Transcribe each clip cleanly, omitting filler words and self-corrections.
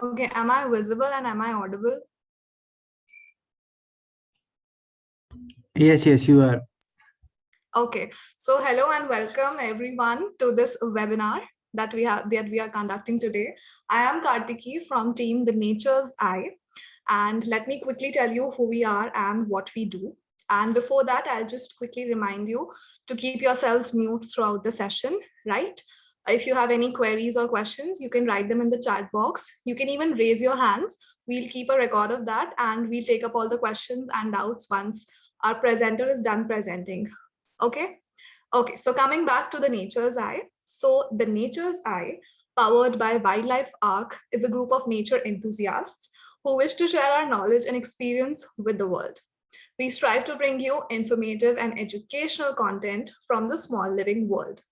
Okay, am I visible and am I audible? Yes, you are. Okay, so hello and welcome everyone to this webinar that we are conducting today. I am Kartiki from team The Nature's Eye, and let me quickly tell you who we are and what we do. And before that, I'll just quickly remind you to keep yourselves mute throughout the session, right? If you have any queries or questions, you can write them in the chat box. You can even raise your hands. We'll keep a record of that and we'll take up all the questions and doubts once our presenter is done presenting. Okay. Okay. So coming back to the Nature's Eye. So the Nature's Eye, powered by Wildlife Arc, is a group of nature enthusiasts who wish to share our knowledge and experience with the world. We strive to bring you informative and educational content from the small living world.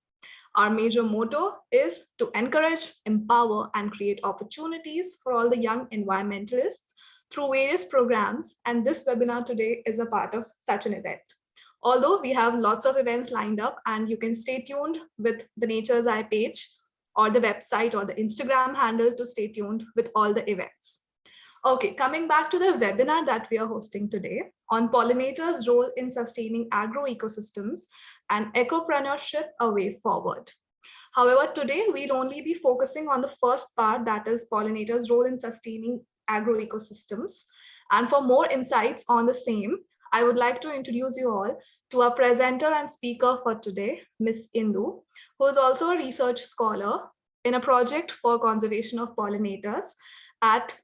Our major motto is to encourage, empower, and create opportunities for all the young environmentalists through various programs. And this webinar today is a part of such an event. Although we have lots of events lined up, and you can stay tuned with the Nature's Eye page or the website or the Instagram handle to stay tuned with all the events. Okay, coming back to the webinar that we are hosting today on pollinators' role in sustaining agro ecosystems and ecopreneurship, a way forward. However, today we'll only be focusing on the first part, that is pollinators' role in sustaining agro ecosystems. And for more insights on the same, I would like to introduce you all to our presenter and speaker for today, Ms. Indu, who is also a research scholar in a project for conservation of pollinators at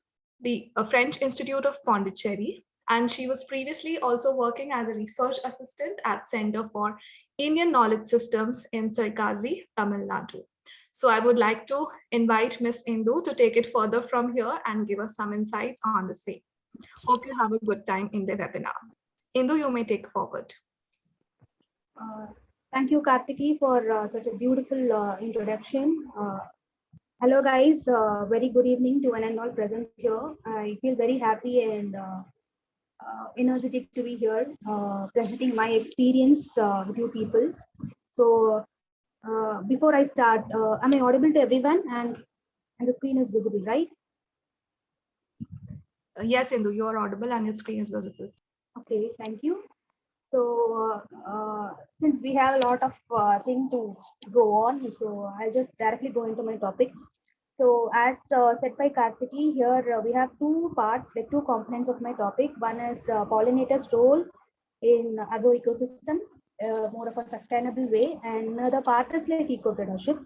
the French Institute of Pondicherry, and she was previously also working as a research assistant at Center for Indian Knowledge Systems in Sirkazi, Tamil Nadu. So I would like to invite Ms. Indu to take it further from here and give us some insights on the same. Hope you have a good time in the webinar. Indu, you may take forward. Thank you, Kartiki, for such a beautiful introduction. Hello, guys. Very good evening to one and all present here. I feel very happy and energetic to be here, presenting my experience with you people. So, before I start, am I audible to everyone? And the screen is visible, right? Yes, Indu, you are audible and your screen is visible. Okay, thank you. So, since we have a lot of things to go on, so I'll just directly go into my topic. So, as said by Kartiki, here we have two parts, like two components of my topic. One is pollinators' role in agro ecosystem, more of a sustainable way, and another part is like ecopreneurship.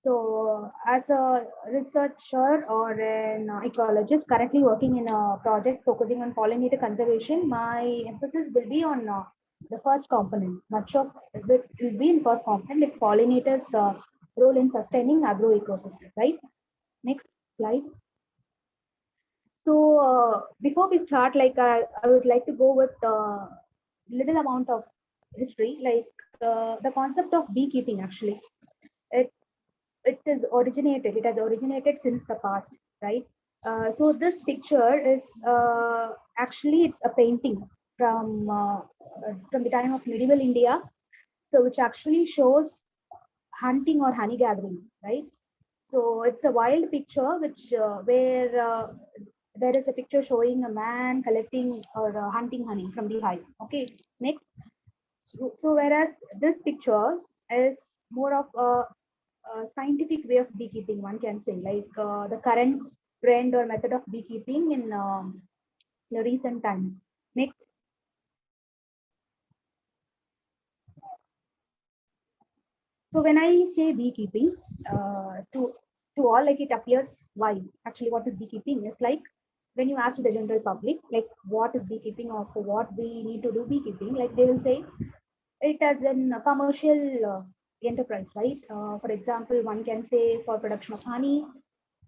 So, as a researcher or an ecologist currently working in a project focusing on pollinator conservation, my emphasis will be on the first component. Much of it will be in first component, like pollinators' role in sustaining agro ecosystem, right? Next slide. So before we start, like I would like to go with a little amount of history, like the concept of beekeeping. Actually, it it has originated since the past, right? So this picture is actually it's a painting from the time of medieval India, so which actually shows hunting or honey gathering, right? So it's a wild picture which where there is a picture showing a man collecting or hunting honey from the hive. Okay, next. So whereas this picture is more of a scientific way of beekeeping, one can say, like the current trend or method of beekeeping in the recent times. Next. So when I say beekeeping, to all, like it appears why actually what is beekeeping is like when you ask to the general public like what is beekeeping or for what we need to do beekeeping, like they will say it as in a commercial enterprise, right? For example, one can say for production of honey,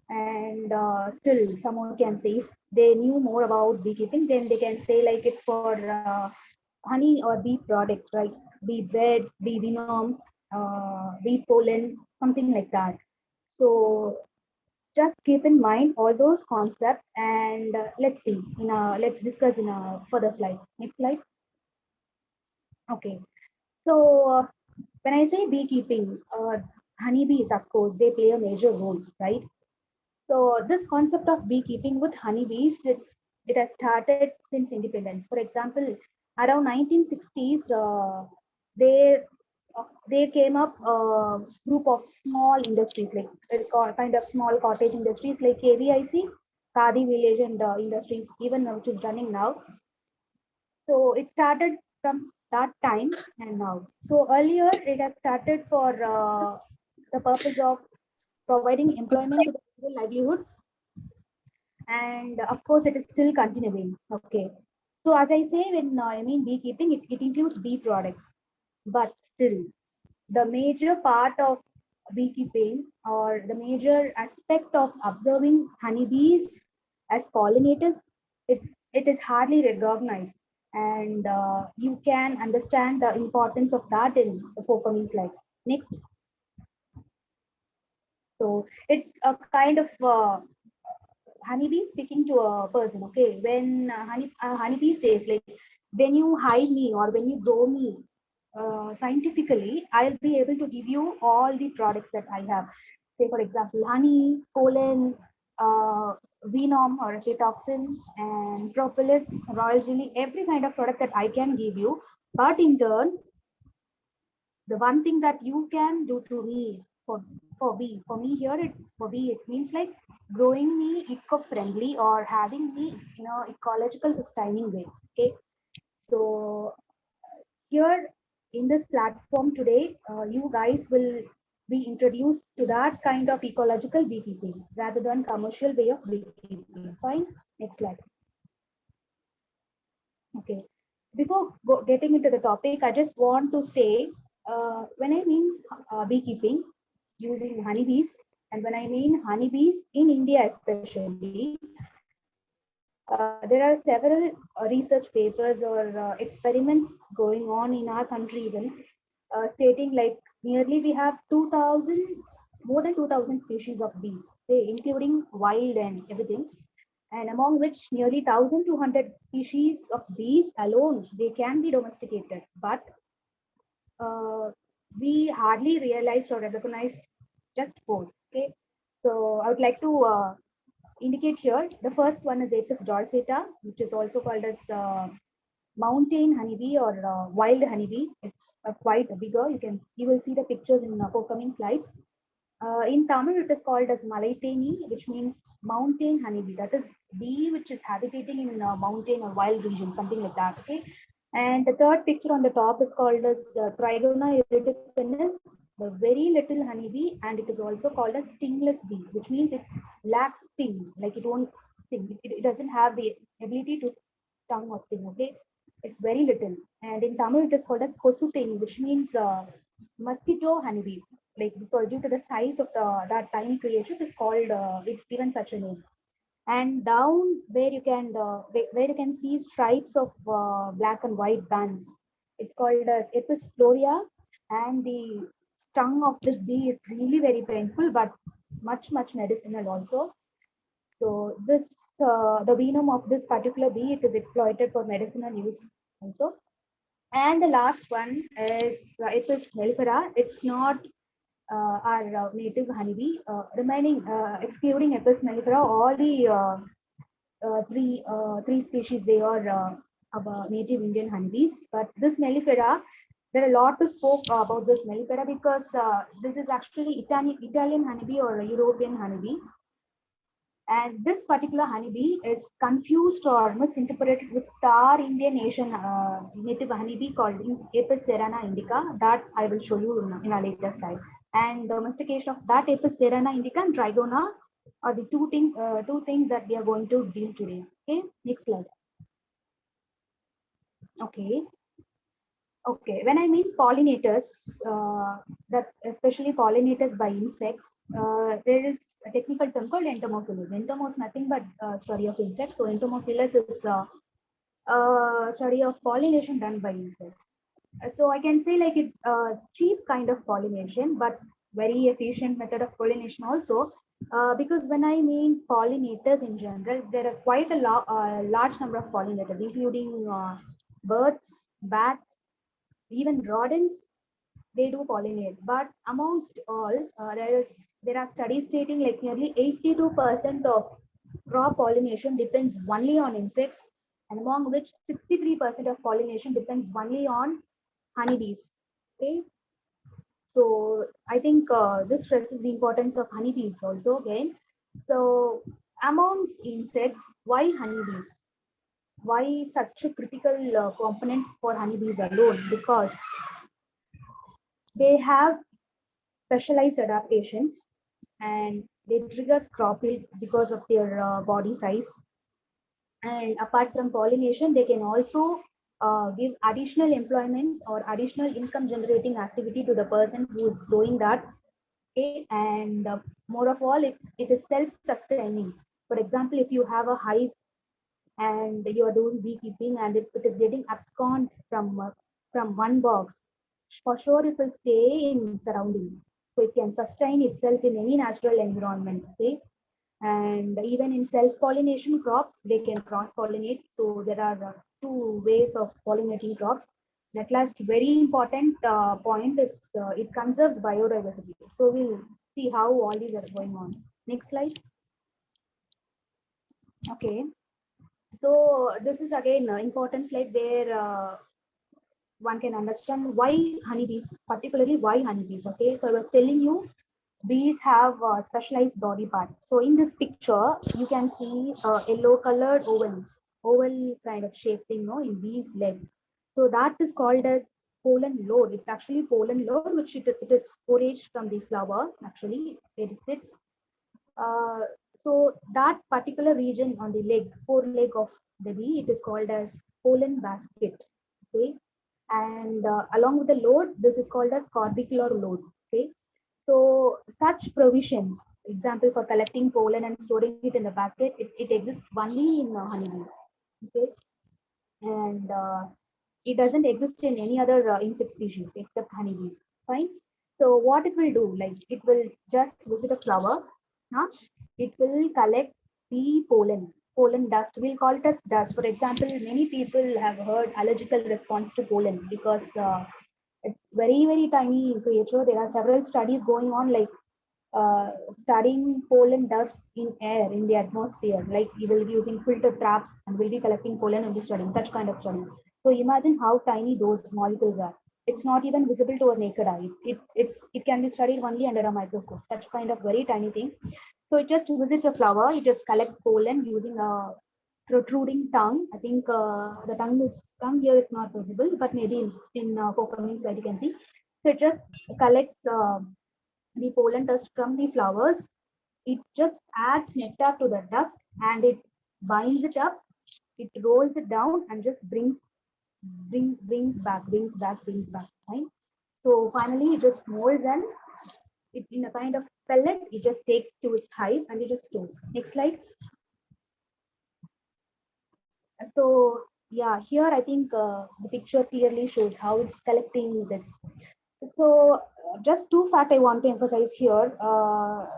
and still someone can say if they knew more about beekeeping, then they can say like it's for honey or bee products, right? Bee bread, bee venom, bee pollen, something like that. So just keep in mind all those concepts, and let's see let's discuss in further slides. Next slide. Okay, so when I say beekeeping, honeybees, of course, they play a major role, right? So this concept of beekeeping with honeybees, it has started since independence. For example, around 1960s, they came up a group of small industries like kind of small cottage industries like KVIC, Khadi Village and industries, even which is running now. So it started from that time and now. So earlier it has started for the purpose of providing employment to the people livelihood, and of course it is still continuing. Okay, so as I say, when I mean beekeeping, it includes bee products, but still the major part of beekeeping or the major aspect of observing honeybees as pollinators, it, it is hardly recognized, and you can understand the importance of that in the forthcoming slides. Next. So it's a kind of honeybee speaking to a person. Okay, when honeybee says like, when you hide me or when you grow me scientifically, I'll be able to give you all the products that I have. Say for example, honey, pollen, uh, venom or aflatoxin, and propolis, royal jelly, every kind of product that I can give you. But in turn, the one thing that you can do to me for me here, for me it means like growing me eco-friendly or having me in a ecological sustaining way. Okay, so here in this platform today, you guys will be introduced to that kind of ecological beekeeping rather than commercial way of beekeeping. Fine. Next slide. Okay. Before getting into the topic, I just want to say, when I mean beekeeping using honeybees, and when I mean honeybees in India especially, there are several research papers or experiments going on in our country even, stating like nearly we have 2000, more than 2000 species of bees, okay, including wild and everything, and among which nearly 1200 species of bees alone they can be domesticated, but uh, we hardly realized or recognized just four. Okay, so I would like to indicate here. The first one is Apis dorsata, which is also called as mountain honeybee or wild honeybee. It's quite bigger. You will see the pictures in upcoming slides. In Tamil, it is called as Malaiteni, which means mountain honeybee. That is bee which is habitating in mountain or wild region, something like that. Okay. And the third picture on the top is called as Trigonal Colony, the very little honeybee, and it is also called as stingless bee, which means it lacks sting, like it won't sting. It doesn't have the ability to stung or sting. Okay, it's very little. And in Tamil, it is called as Kosuteni, which means mosquito honeybee. Like because due to the size of that tiny creature, it is called. It's given such a name. And down where you can see stripes of black and white bands, it's called as Apis florea, and the stung of this bee is really very painful, but much medicinal also. So this the venom of this particular bee, it is exploited for medicinal use also. And the last one is Apis mellifera. It's not our native honeybee. Remaining, excluding Apis mellifera, all the three species, they are our native Indian honeybees. But this mellifera, there are a lot to spoke about this mellifera because this is actually Italian honeybee or European honeybee. And this particular honeybee is confused or misinterpreted with our Indian Asian native honeybee called Apis Serena indica, that I will show you in a later slide. And domestication of that Apis Serena indica and Trigona are the two things that we are going to deal today. Okay, next slide. Okay. Okay, when I mean pollinators, that especially pollinators by insects, there is a technical term called entomophilus. Entomo is nothing but study of insects. So entomophilus is study of pollination done by insects. So I can say like it's a cheap kind of pollination, but very efficient method of pollination also. Because when I mean pollinators in general, there are quite a large number of pollinators, including birds, bats, even rodents, they do pollinate. But amongst all, there are studies stating like nearly 82% of crop pollination depends only on insects, and among which 63% of pollination depends only on honeybees. Okay, so I think this stresses the importance of honeybees also again. So amongst insects, why honeybees? Why such a critical component for honeybees alone? Because they have specialized adaptations and they trigger crop yield because of their body size. And apart from pollination, they can also give additional employment or additional income generating activity to the person who is growing that. Okay, and more of all, it is self-sustaining. For example, if you have a hive and you are doing beekeeping and it is getting abscond from one box, for sure it will stay in surrounding. So it can sustain itself in any natural environment. Okay, and even in self-pollination crops, they can cross-pollinate. So there are two ways of pollinating crops. That last very important point is it conserves biodiversity. So we'll see how all these are going on. Next slide. Okay. So this is again important slide where one can understand why honeybees, particularly why honeybees. Okay, so I was telling you bees have specialized body parts. So in this picture, you can see a yellow colored oval kind of shape thing, no, in bee's leg. So that is called as pollen load. It's actually pollen load, which it is foraged from the flower, actually, where it sits. Uh, so that particular region on the leg, foreleg of the bee, it is called as pollen basket. Okay, and along with the load, this is called as corbicular load. Okay, so such provisions, example for collecting pollen and storing it in the basket, it exists only in honeybees. Okay, and it doesn't exist in any other insect species except honeybees. Fine. So what it will do, like it will just visit a flower, huh? It will collect the pollen dust. We'll call it as dust. For example, many people have heard allergical response to pollen because it's very tiny creature. There are several studies going on, like uh, studying pollen dust in air in the atmosphere. Like we will be using filter traps and we'll be collecting pollen and be studying such kind of studies. So imagine how tiny those molecules are. It's not even visible to our naked eye. It can be studied only under a microscope. Such kind of very tiny thing. So it just visits a flower. It just collects pollen using a protruding tongue. I think the tongue here is not visible, but maybe in forthcoming slide you can see. So it just collects the pollen dust from the flowers. It just adds nectar to the dust and it binds it up. It rolls it down and just brings back. Right? So finally, it just molds and it in a kind of pellet. It just takes to its hive and it just stores. Next slide. So yeah, here I think the picture clearly shows how it's collecting this. So just two facts I want to emphasize here,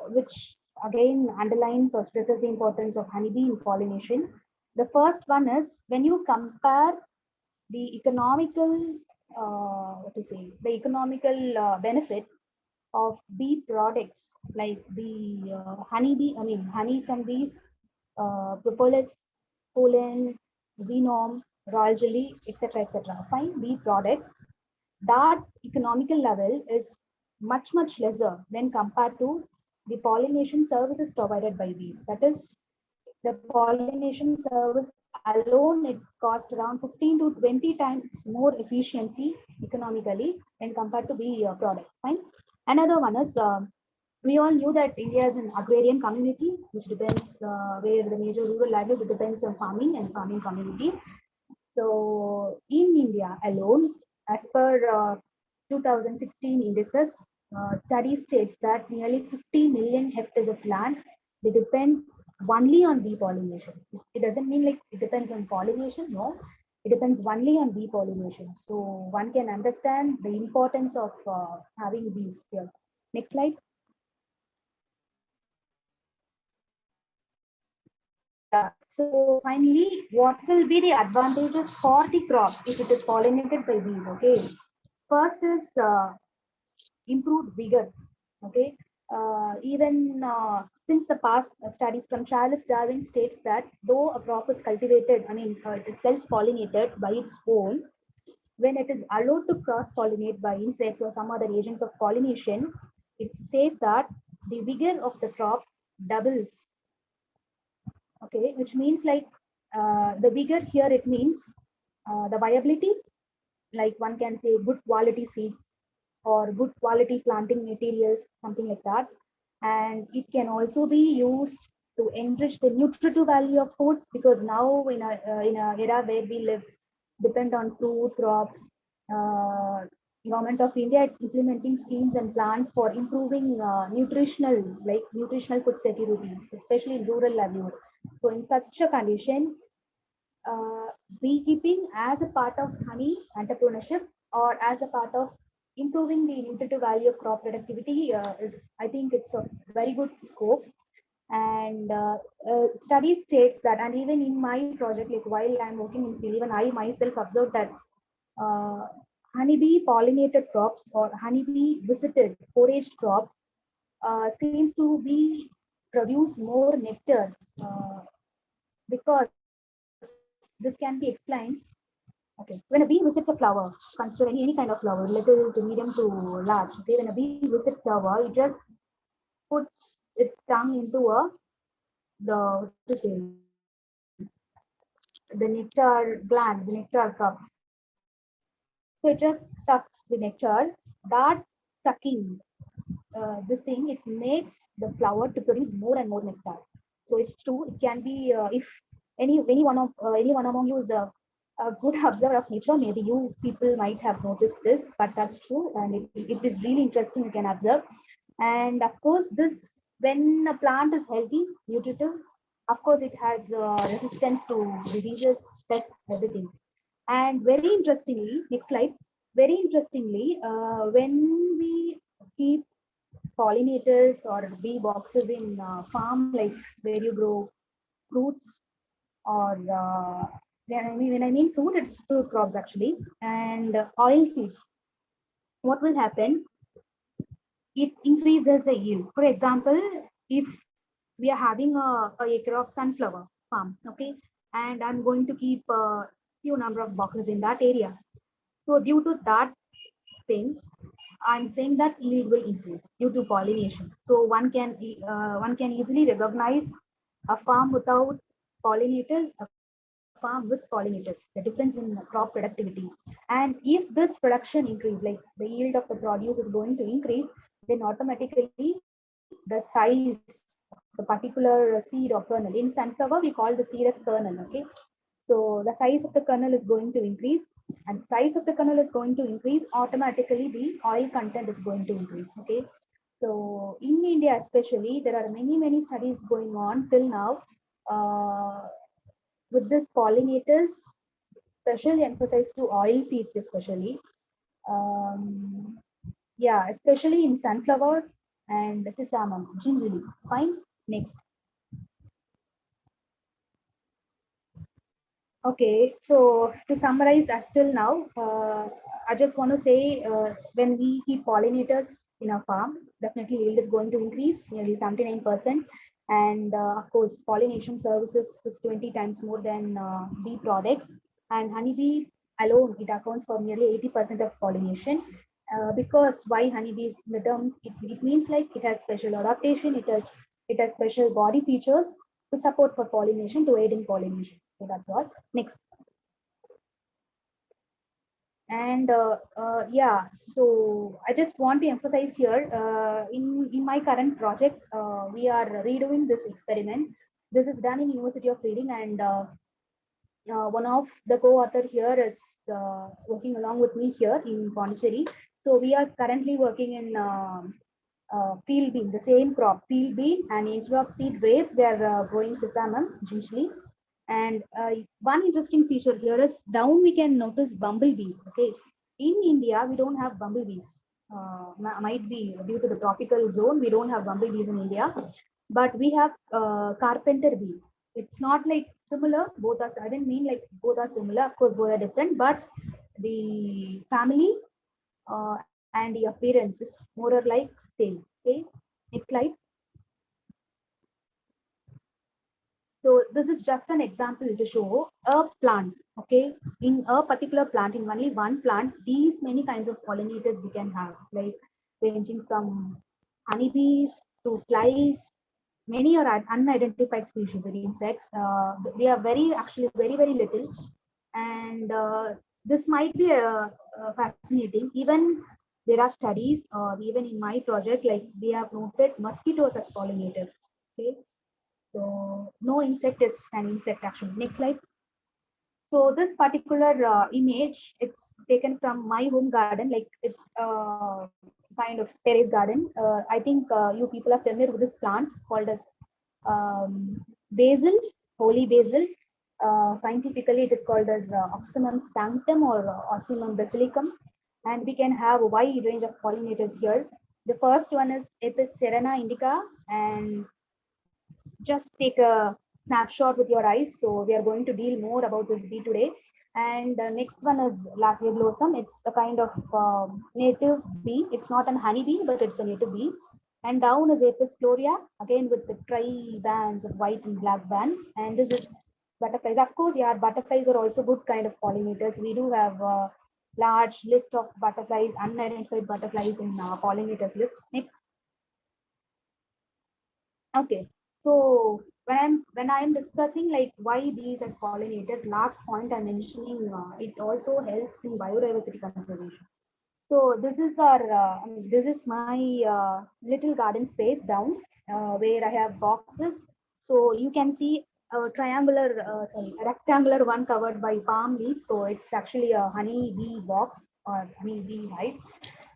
which again underlines or stresses the importance of honeybee in pollination. The first one is when you compare the economical, the economical benefit of bee products like the honeybee, I mean honey from bees, propolis, pollen, venom, royal jelly, etc. Fine, bee products, that economical level is much lesser when compared to the pollination services provided by bees. That is, the pollination service alone, it costs around 15 to 20 times more efficiency economically when compared to bee products. Fine. Another one is we all knew that India is an agrarian community, which depends where the major rural livelihood depends on farming and farming community. So in India alone, as per 2016 indices, study states that nearly 50 million hectares of land, they depend only on bee pollination. It doesn't mean like it depends on pollination, no. It depends only on bee pollination. So one can understand the importance of having bees here. Next slide. Yeah. So finally, what will be the advantages for the crop if it is pollinated by bees? Okay. First is improved vigor. Okay, even since the past studies from Charles Darwin states that though a crop is cultivated, it is self-pollinated by its own, when it is allowed to cross-pollinate by insects or some other agents of pollination, it says that the vigor of the crop doubles. Okay, which means like the vigor here, it means the viability, like one can say good quality seeds or good quality planting materials, something like that. And it can also be used to enrich the nutritive value of food, because now in a era where we live depend on fruit crops. uh, Government of India is implementing schemes and plans for improving nutritional food security, especially in rural livelihood. So in such a condition, uh, beekeeping as a part of honey entrepreneurship or as a part of improving the nutritive value of crop productivity is, I think, it's a very good scope. And study states that, and even in my project, like while I'm working in field, even I myself observed that uh, honeybee pollinated crops or honeybee visited foraged crops seems to be produce more nectar, because this can be explained. Okay, when a bee visits a flower, consider any kind of flower, little to medium to large. Okay, when a bee visits flower, it just puts its tongue into the what to say, the nectar gland, the nectar cup. So it just sucks the nectar. That sucking, this thing, it makes the flower to produce more and more nectar. So it's true. It can be if any one among you is a good observer of nature, maybe you people might have noticed this, but that's true, and it is really interesting. You can observe, and of course, this when a plant is healthy, nutritive, of course, it has resistance to diseases, pests, everything. And very interestingly, next slide. Very interestingly, when we keep pollinators or bee boxes in farm, like where you grow fruits or when I mean fruit, it's fruit crops actually, and oil seeds. What will happen? It increases the yield. For example, if we are having a acre of sunflower farm, okay, and I'm going to keep a few number of boxes in that area. So due to that thing, I'm saying that yield will increase due to pollination. So one can easily recognize a farm without pollinators, a farm with pollinators, the difference in crop productivity. And if this production increase, like the yield of the produce is going to increase, then automatically the size of the particular seed or kernel. In sunflower, we call the seed as kernel. Okay, so the size of the kernel is going to increase, and size of the kernel is going to increase, automatically the oil content is going to increase. Okay, so in India especially, there are many studies going on till now uh, with this pollinators, especially emphasized to oil seeds, especially. Um, yeah, especially in sunflower and sesame, gingerly. Fine. Next. Okay, so to summarize, as till now, I just want to say when we keep pollinators in our farm, definitely yield is going to increase nearly 79%. And of course, pollination services is 20 times more than bee products. And honeybee alone, it accounts for nearly 80% of pollination. Because why honeybees? The term, it means like it has special adaptation, it has special body features to support for pollination, to aid in pollination. So that's all. Next. And yeah, so I just want to emphasize here, in my current project, we are redoing this experiment. This is done in University of Reading, and one of the co-author here is working along with me here in Pondicherry. So we are currently working in field bean, the same crop, field bean, and instead of seed rape, we are growing sesame usually. And one interesting feature here is down we can notice bumblebees. Okay, in India we don't have bumblebees. Might be due to the tropical zone, we don't have bumblebees in India, but we have carpenter bee. It's not like similar. Both are. I didn't mean like both are similar. Of course, both are different, but the family and the appearance is more or like same. Okay, next slide. So this is just an example to show a plant. Okay, in a particular plant, in only one plant, these many kinds of pollinators we can have, like ranging from honeybees to flies. Many are unidentified species of insects. They are actually very little, and this might be fascinating. Even there are studies, even in my project, like we have noted mosquitoes as pollinators. Okay, so no insect is an insect actually. Next slide. So this particular image, it's taken from my home garden. Like it's kind of terrace garden. I think you people are familiar with this plant. It's called as basil, holy basil. Scientifically, it is called as Oxymum sanctum or Oxymum basilicum. And we can have a wide range of pollinators here. The first one is Apis Serena indica, and just take a snapshot with your eyes. So we are going to deal more about this bee today. And the next one is Lassia blossom. It's a kind of native bee. It's not an honeybee, but it's a native bee. And down is Apis florea, again with the tri bands of white and black bands. And this is butterflies. Of course, yeah, butterflies are also good kind of pollinators. We do have a large list of butterflies, unidentified butterflies in pollinators list. Next. Okay, so when I'm discussing like why bees as pollinators, last point I'm mentioning, it also helps in biodiversity conservation. So this is this is my little garden space down where I have boxes. So you can see a rectangular one covered by palm leaves. So it's actually a honey bee box or honey bee hive,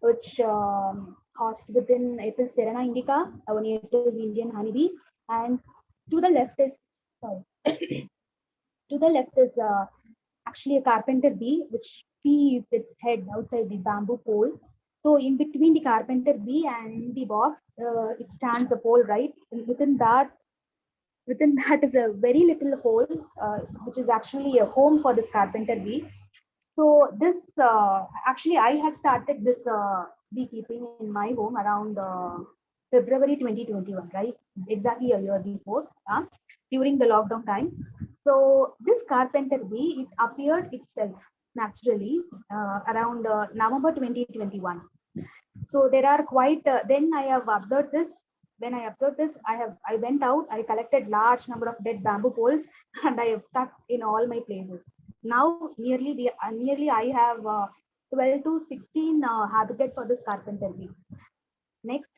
which housed within Apis Serena indica, our native Indian honeybee. And to the left is, sorry, to the left is actually a carpenter bee, which feeds its head outside the bamboo pole. So in between the carpenter bee and the box, it stands a pole, right? And within that is a very little hole, which is actually a home for this carpenter bee. So this actually I had started this beekeeping in my home around February 2021, right? Exactly a year before, during the lockdown time. So this carpenter bee, it appeared itself naturally around November 2021. So there are quite. Then I have observed this. When I observed this, I went out. I collected large number of dead bamboo poles, and I have stuck in all my places. Now nearly I have 12 to 16 habitat for this carpenter bee. Next.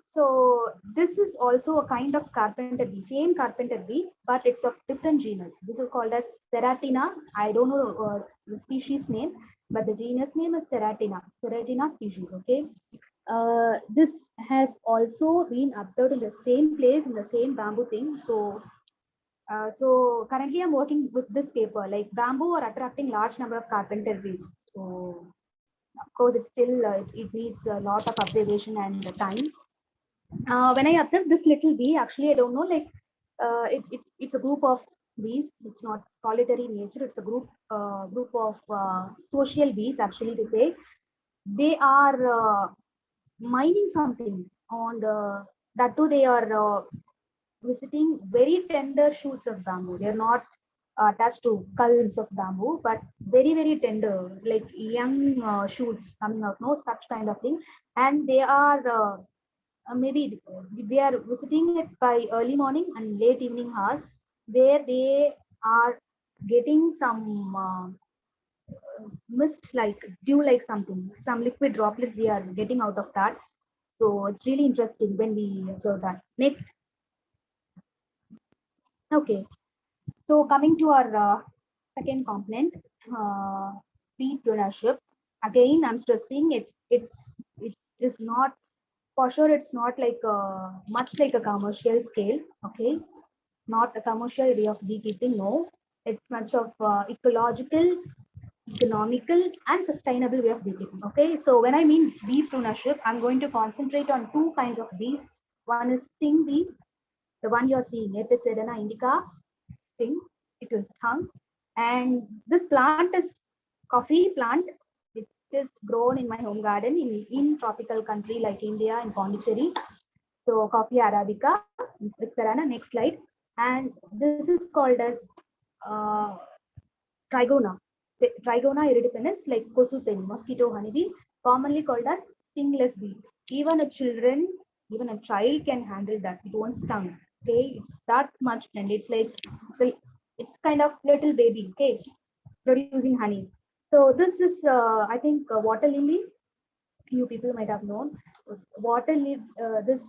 So this is also a kind of carpenter bee, same carpenter bee, but it's of different genus. This is called as Seratina. I don't know the species name, but the genus name is Seratina species. Okay. This has also been observed in the same place in the same bamboo thing. So currently I'm working with this paper, like bamboo are attracting large number of carpenter bees. So of course it's still it needs a lot of observation and time. When I observe this little bee, actually I don't know, like it's a group of bees. It's not solitary in nature. It's a group of social bees, actually, to say. They are mining something on the, that too they are visiting very tender shoots of bamboo. They're not attached to culls of bamboo, but very tender, like young shoots coming out, no such kind of thing. And they are maybe they are visiting it by early morning and late evening hours, where they are getting some mist like dew like something, some liquid droplets they are getting out of that. So it's really interesting when we observe that. Next. Okay. So coming to our second component, uh, prepreneurship. Again, I'm stressing it is not, for sure. It's not like much like a commercial scale. Okay, not a commercial way of beekeeping. No, it's much of ecological, economical, and sustainable way of beekeeping. Okay, so when I mean beepreneurship, I'm going to concentrate on two kinds of bees. One is sting bee, the one you're seeing, Apis Serena indica, sting, it will stung. And this plant is coffee plant. is grown in my home garden in tropical country like India and Pondicherry. So coffee arabica, Serena. Next slide. And this is called as uh, Trigona. Trigona iridipinus, like Kosutin, mosquito honeybee, commonly called as stingless bee. Even a children, even a child can handle that. It won't stung. Okay, it's that much friendly. It's kind of little baby. Okay, producing honey. So this is, I think, water lily. Few people might have known. Water lily. This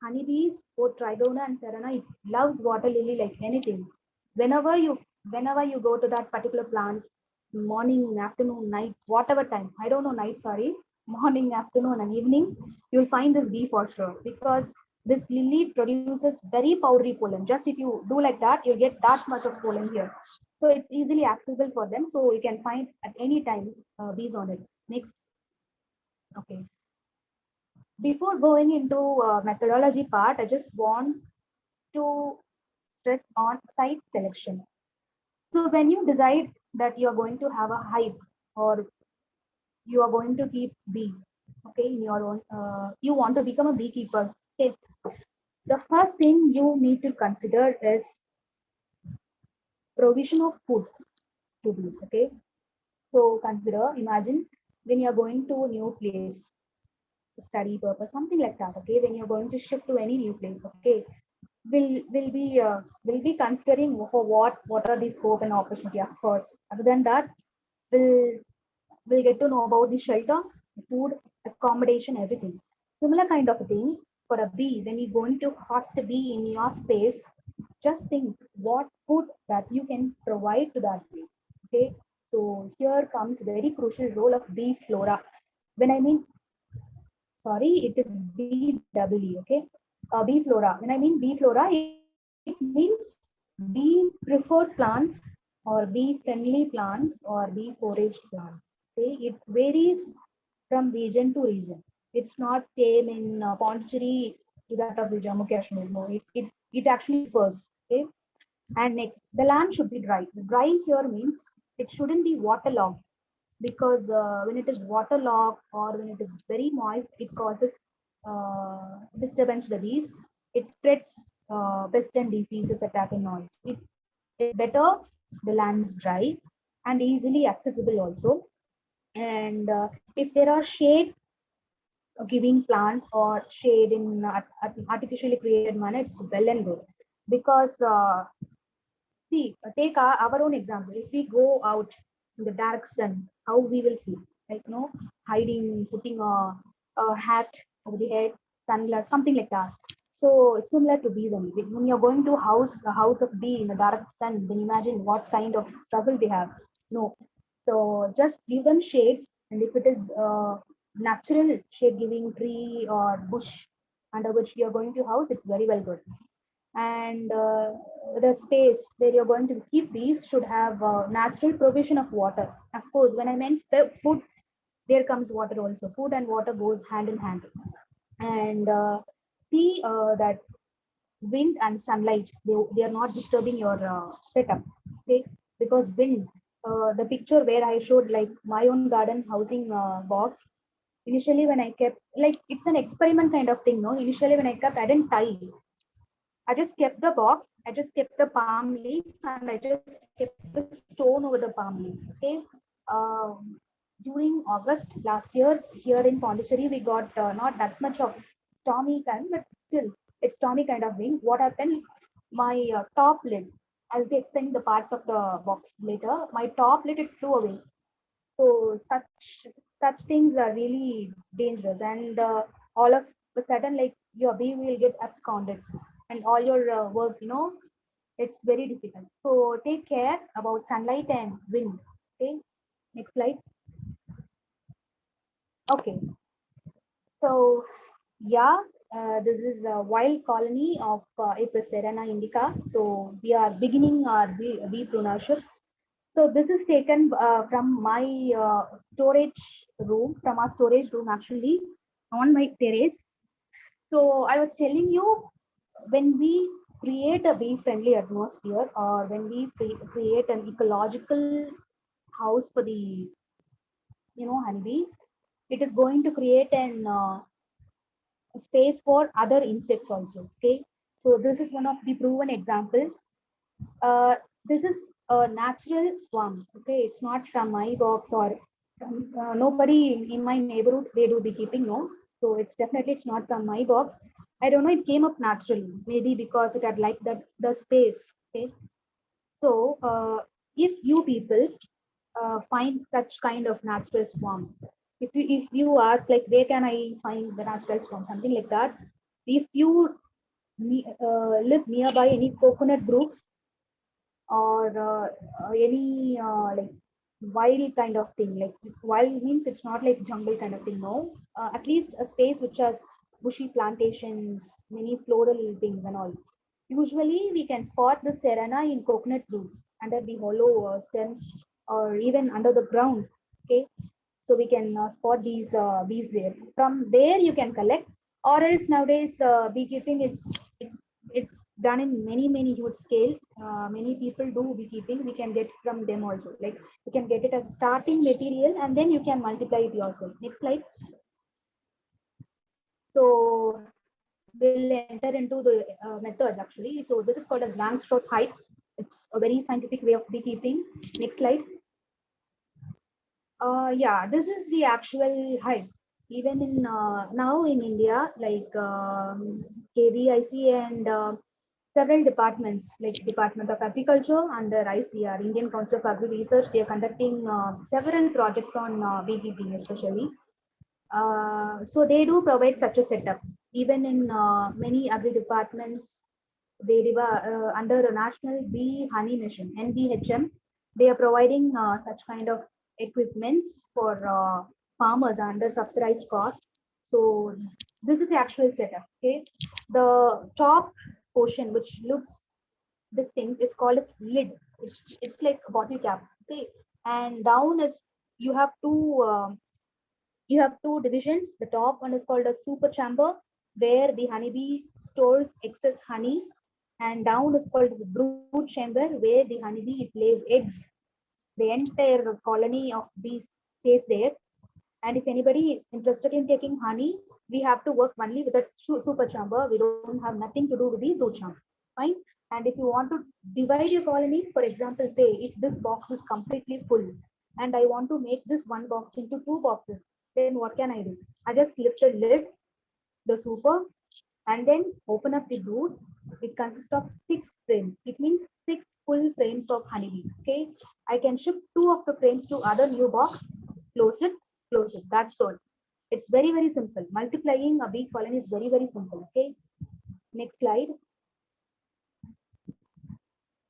honeybees, both Trigona and Serena, it loves water lily like anything. Whenever you whenever you go to that particular plant, morning, afternoon, night, whatever time, I don't know night, sorry, morning, afternoon, and evening, you'll find this bee for sure because this lily produces very powdery pollen. Just if you do like that, you'll get that much of pollen here. So it's easily accessible for them. So you can find at any time bees on it. Next, okay. Before going into methodology part, I just want to stress on site selection. So when you decide that you are going to have a hive or you are going to keep bee, okay, in your own, you want to become a beekeeper. Okay, the first thing you need to consider is provision of food to bees. Okay, so consider, imagine when you are going to a new place, study purpose, something like that. Okay, when you're going to shift to any new place. Okay, will be considering for what are the scope and opportunity. Of course, other than that, we'll we'll get to know about the shelter, food, accommodation, everything. Similar kind of a thing for a bee. When you're going to host a bee in your space, just think what food that you can provide to that bee. Okay, so here comes very crucial role of bee flora. When I mean, sorry, it is BW. Okay, bee flora. When I mean bee flora, it means bee preferred plants or bee friendly plants or bee foraged plants. Okay, it varies from region to region. It's not same in Pondicherry to that of the Jammu Kashmir. No, it actually differs. Okay, and next, the land should be dry. Dry here means it shouldn't be waterlogged because when it is waterlogged or when it is very moist, it causes disturbance to the bees. It spreads pest and diseases attacking noise. It's better the land is dry and easily accessible also. And if there are shade giving plants or shade in artificially created manner, it's well and good. Because see, take our own example. If we go out in the dark sun, how we will feel? Like, hiding, putting a hat over the head, sunglass, something like that. So it's similar to bees only. When you're going to a house of bee in the dark sun, then imagine what kind of struggle they have. No. So just give them shade, and if it is natural shade giving tree or bush under which you're going to house, it's very well good. And the space where you're going to keep bees should have natural provision of water. Of course, when I meant the food, there comes water also. Food and water goes hand in hand. And see that wind and sunlight, they are not disturbing your setup. Okay, because wind, the picture where I showed like my own garden housing box. Initially, when I kept, like, it's an experiment kind of thing. No, initially when I kept, I didn't tie. I just kept the box, I just kept the palm leaf, and I just kept the stone over the palm leaf. Okay. Um, During August last year, here in Pondicherry, we got not that much of stormy time, but still, it's stormy kind of wind. What happened? My top lid, I'll be explaining the parts of the box later. My top lid, it flew away. So such things are really dangerous, and all of a sudden, like, your bee will get absconded, and all your work, it's very difficult. So take care about sunlight and wind. Okay, next slide. Okay, so yeah, this is a wild colony of Serena Indica. So we are beginning our beepreneurship. So this is taken from my storage room, from our storage room actually, on my terrace. So I was telling you, when we create a bee-friendly atmosphere, or when we create an ecological house for the honeybee, it is going to create an space for other insects also. Okay, so this is one of the proven example. uh, this is a natural swarm. Okay, it's not from my box or from, nobody in my neighborhood they do beekeeping. No, so it's not from my box. I don't know. It came up naturally, maybe because it had like that the space. Okay, so if you people find such kind of natural swarm, if you ask like where can I find the natural swarm, something like that. If you live nearby any coconut groups or any like wild kind of thing. Like wild means it's not like jungle kind of thing. No, at least a space which has bushy plantations, many floral things and all. Usually, we can spot the Serena in coconut roots under the hollow stems or even under the ground. Okay, so we can spot these bees there. From there, you can collect, or else nowadays beekeeping it's done in many huge scale. Many people do beekeeping. We can get from them also. Like you can get it as starting material, and then you can multiply it yourself. Next slide. So we'll enter into the methods actually. So this is called as Langstroth hive. It's a very scientific way of beekeeping. Next slide. Yeah, this is the actual hive. Even in now in India, like KVIC and several departments, like Department of Agriculture under ICR, Indian Council of Agri Research, they are conducting several projects on beekeeping, especially. So they do provide such a setup. Even in many agri departments, under the National Bee Honey Mission (NBHM), they are providing such kind of equipments for farmers under subsidized cost. So this is the actual setup. Okay, the top portion which looks distinct is called a lid. It's like a bottle cap. Okay, and down is you have two. You have two divisions. The top one is called a super chamber, where the honeybee stores excess honey, and down is called the brood chamber, where the honeybee it lays eggs. The entire colony of bees stays there. And if anybody is interested in taking honey, we have to work only with the super chamber. We don't have nothing to do with the brood chamber. Fine. And if you want to divide your colony, for example, say if this box is completely full and I want to make this one box into two boxes, then what can I do? I just lift the lid, the super, and then open up the brood. It consists of 6 frames. It means 6 full frames of honeybee. Okay. I can shift 2 of the frames to other new box, close it, close it. That's all. It's very simple. Multiplying a bee colony is very simple. Okay. Next slide.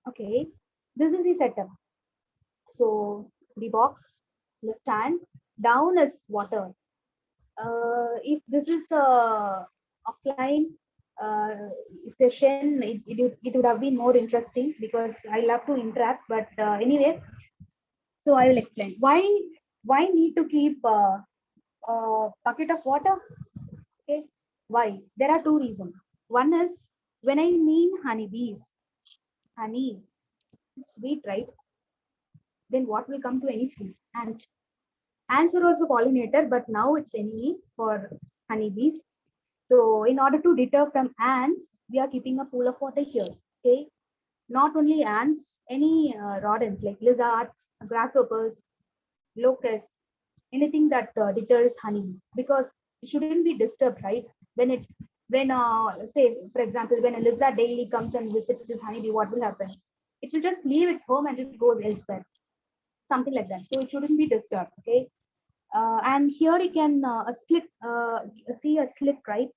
Okay. This is the setup. So the box, the stand, down is water. If this is a offline session, it would have been more interesting because I love to interact. But anyway, so I will explain why need to keep a bucket of water. Okay, why? There are two reasons. One is when I mean honeybees, honey, it's sweet, right? Then what will come to any sweet? And ants are also pollinator, but now it's enemy for honeybees. So in order to deter from ants, we are keeping a pool of water here. Okay, not only ants, any rodents like lizards, grasshoppers, locusts, anything that deters honey, because it shouldn't be disturbed, right? When it when say for example, when a lizard daily comes and visits this honeybee, what will happen? It will just leave its home and it goes elsewhere, something like that. So it shouldn't be disturbed. Okay, and here you can see a slit, right?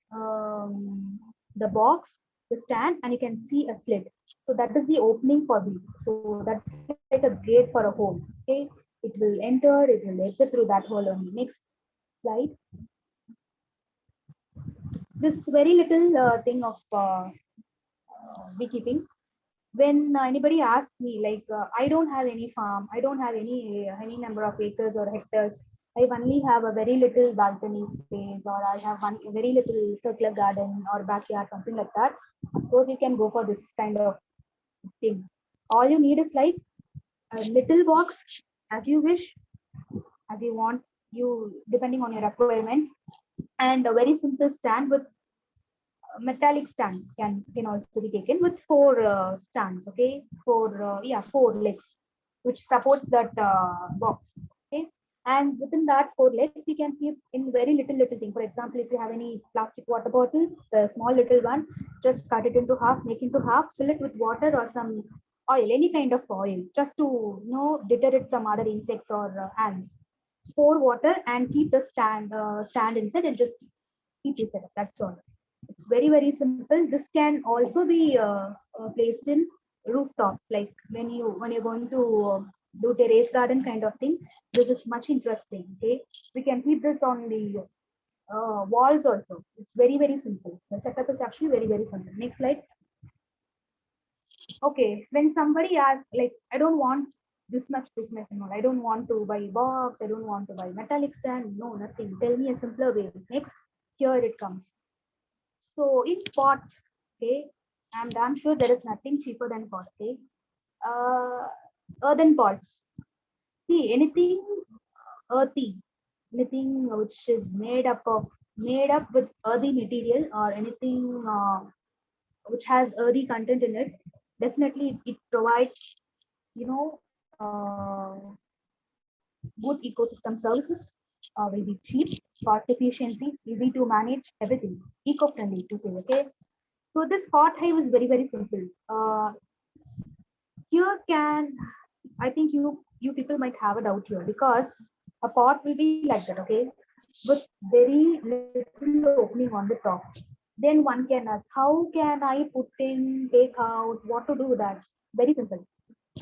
The box, the stand, and you can see a slit. So that is the opening for bee. So that's like a gate for a hole. Okay, it will enter, it will exit through that hole only. Next slide. This very little thing of beekeeping. When anybody asks me, like, I don't have any farm, I don't have any number of acres or hectares, I only have a very little balcony space, or I have one a very little circular garden or backyard, something like that. Of course, you can go for this kind of thing. All you need is like a little box, as you wish, as you want. depending on your requirement. And a very simple stand with metallic stand can also be taken with four stands. Okay, four legs, which supports that box. Okay, and within that four legs you can keep in very little thing. For example, if you have any plastic water bottles, the small little one, just cut it into half, make into half, fill it with water or some oil, any kind of oil, just to deter it from other insects or ants. Pour water and keep the stand inside and just keep it set up. That's all. It's very simple. This can also be placed in rooftops, like when you're going to do terrace garden kind of thing. This is much interesting. Okay, we can keep this on the walls also. It's very simple. The setup is actually very simple. Next slide. Okay, when somebody asks, like, I don't want this much and all. I don't want to buy box. I don't want to buy metallic stand. No, nothing. Tell me a simpler way. Next, here it comes. So in pot, okay, I'm sure there is nothing cheaper than pot. Okay, uh, earthen pots. See, anything earthy, anything which is made up with earthy material, or anything which has earthy content in it. Definitely, it provides good ecosystem services. Will be cheap, cost efficiency, easy to manage, everything eco-friendly to say. Okay, so this pot hive is very simple. Here can I think you people might have a doubt here, because a pot will be like that. Okay, with very little opening on the top. Then one can ask, how can I put in, take out, what to do with that? Very simple.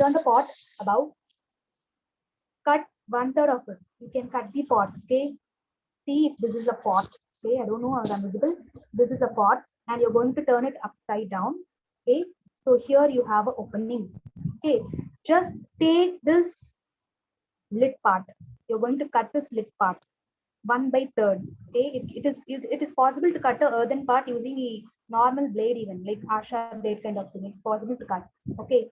Turn the pot above, cut one third of it. You can cut the pot. Okay, see if this is a pot. Okay, I don't know how I'm visible. This is a pot, and you're going to turn it upside down. Okay, so here you have an opening. Okay, just take this lid part. You're going to cut this lid part 1/3. Okay, it is possible to cut the earthen part using a normal blade, even like Asha blade kind of thing. It's possible to cut. Okay,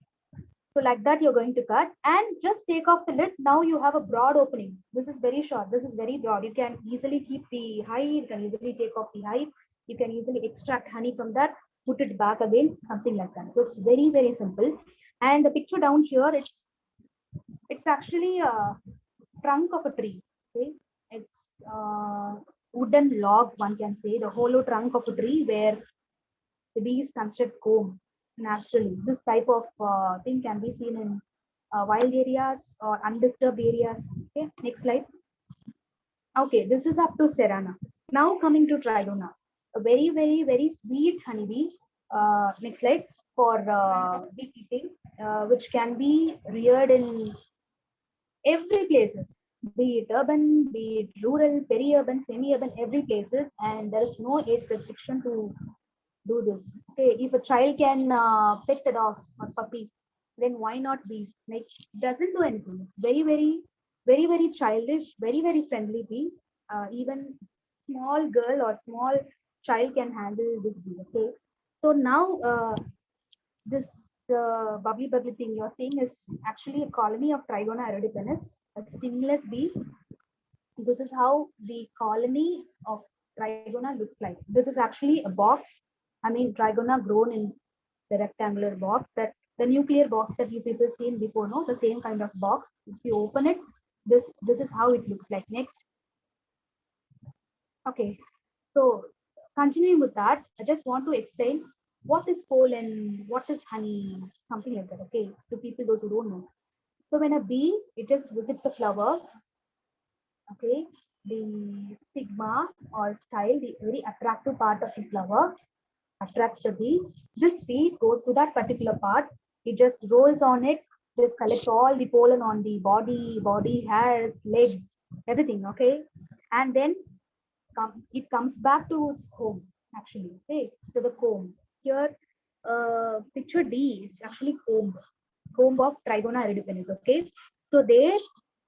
so like that you're going to cut and just take off the lid. Now you have a broad opening. This is very short. This is very broad. You can easily keep the hive. You can easily take off the hive. You can easily extract honey from that, put it back again, something like that. So it's very simple. And the picture down here, it's actually a trunk of a tree. Okay, it's wooden log, one can say, the hollow trunk of a tree where the bees construct comb naturally. This type of thing can be seen in wild areas or undisturbed areas. Okay, next slide. Okay, this is up to Serena. Now coming to Trigona, a very sweet honeybee. Next slide. For beekeeping, which can be reared in every places, be it urban, be it rural, peri-urban, semi-urban, every places, and there is no age restriction to do this. Okay, if a child can pet a dog or puppy, then why not bees? Like, doesn't do anything. It's very childish, very friendly bee. Even small girl or small child can handle this bee. Okay, so now this bubbly thing you're seeing is actually a colony of Trigona aerodypenis, a stingless bee. This is how the colony of Trigona looks like. This is actually a box. I mean, Trigona grown in the rectangular box, that the nuclear box that you people seen before, no, the same kind of box. If you open it, this is how it looks like. Next. Okay, so continuing with that, I just want to explain what is pollen, what is honey, something like that. Okay, to people those who don't know. So when a bee, it just visits a flower. Okay, the stigma or style, the very attractive part of the flower, attracts the bee. This bee goes to that particular part. It just rolls on it, just collects all the pollen on the body, hairs, legs, everything. Okay, and then it comes back to its home. Actually, okay, to the comb. Here, picture D. It's actually comb of Trigona aerodypenis. Okay, so there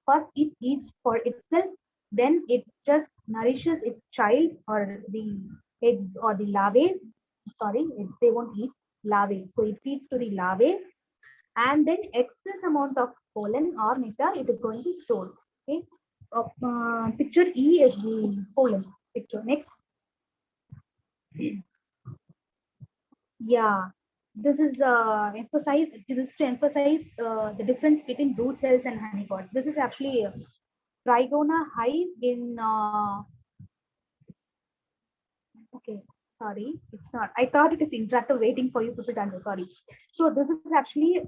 first it eats for itself, then it just nourishes its child or the eggs or the larvae. Sorry, they won't eat larvae. So it feeds to the larvae, and then excess amount of pollen or nectar it is going to store. Okay. Picture E is the pollen picture. Next. Yeah, this is emphasize. This is to emphasize the difference between brood cells and honeypots. This is actually a Trigona hive in. Okay, sorry, it's not. I thought it is interactive waiting for you to put answer. Sorry. So this is actually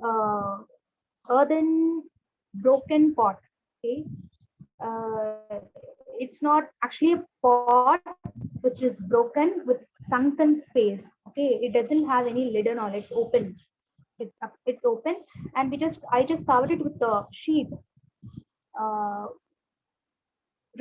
earthen broken pot. Okay, it's not actually a pot which is broken with sunken space. Okay, it doesn't have any lid and all. It's open. It's open, and I just covered it with the sheet, uh,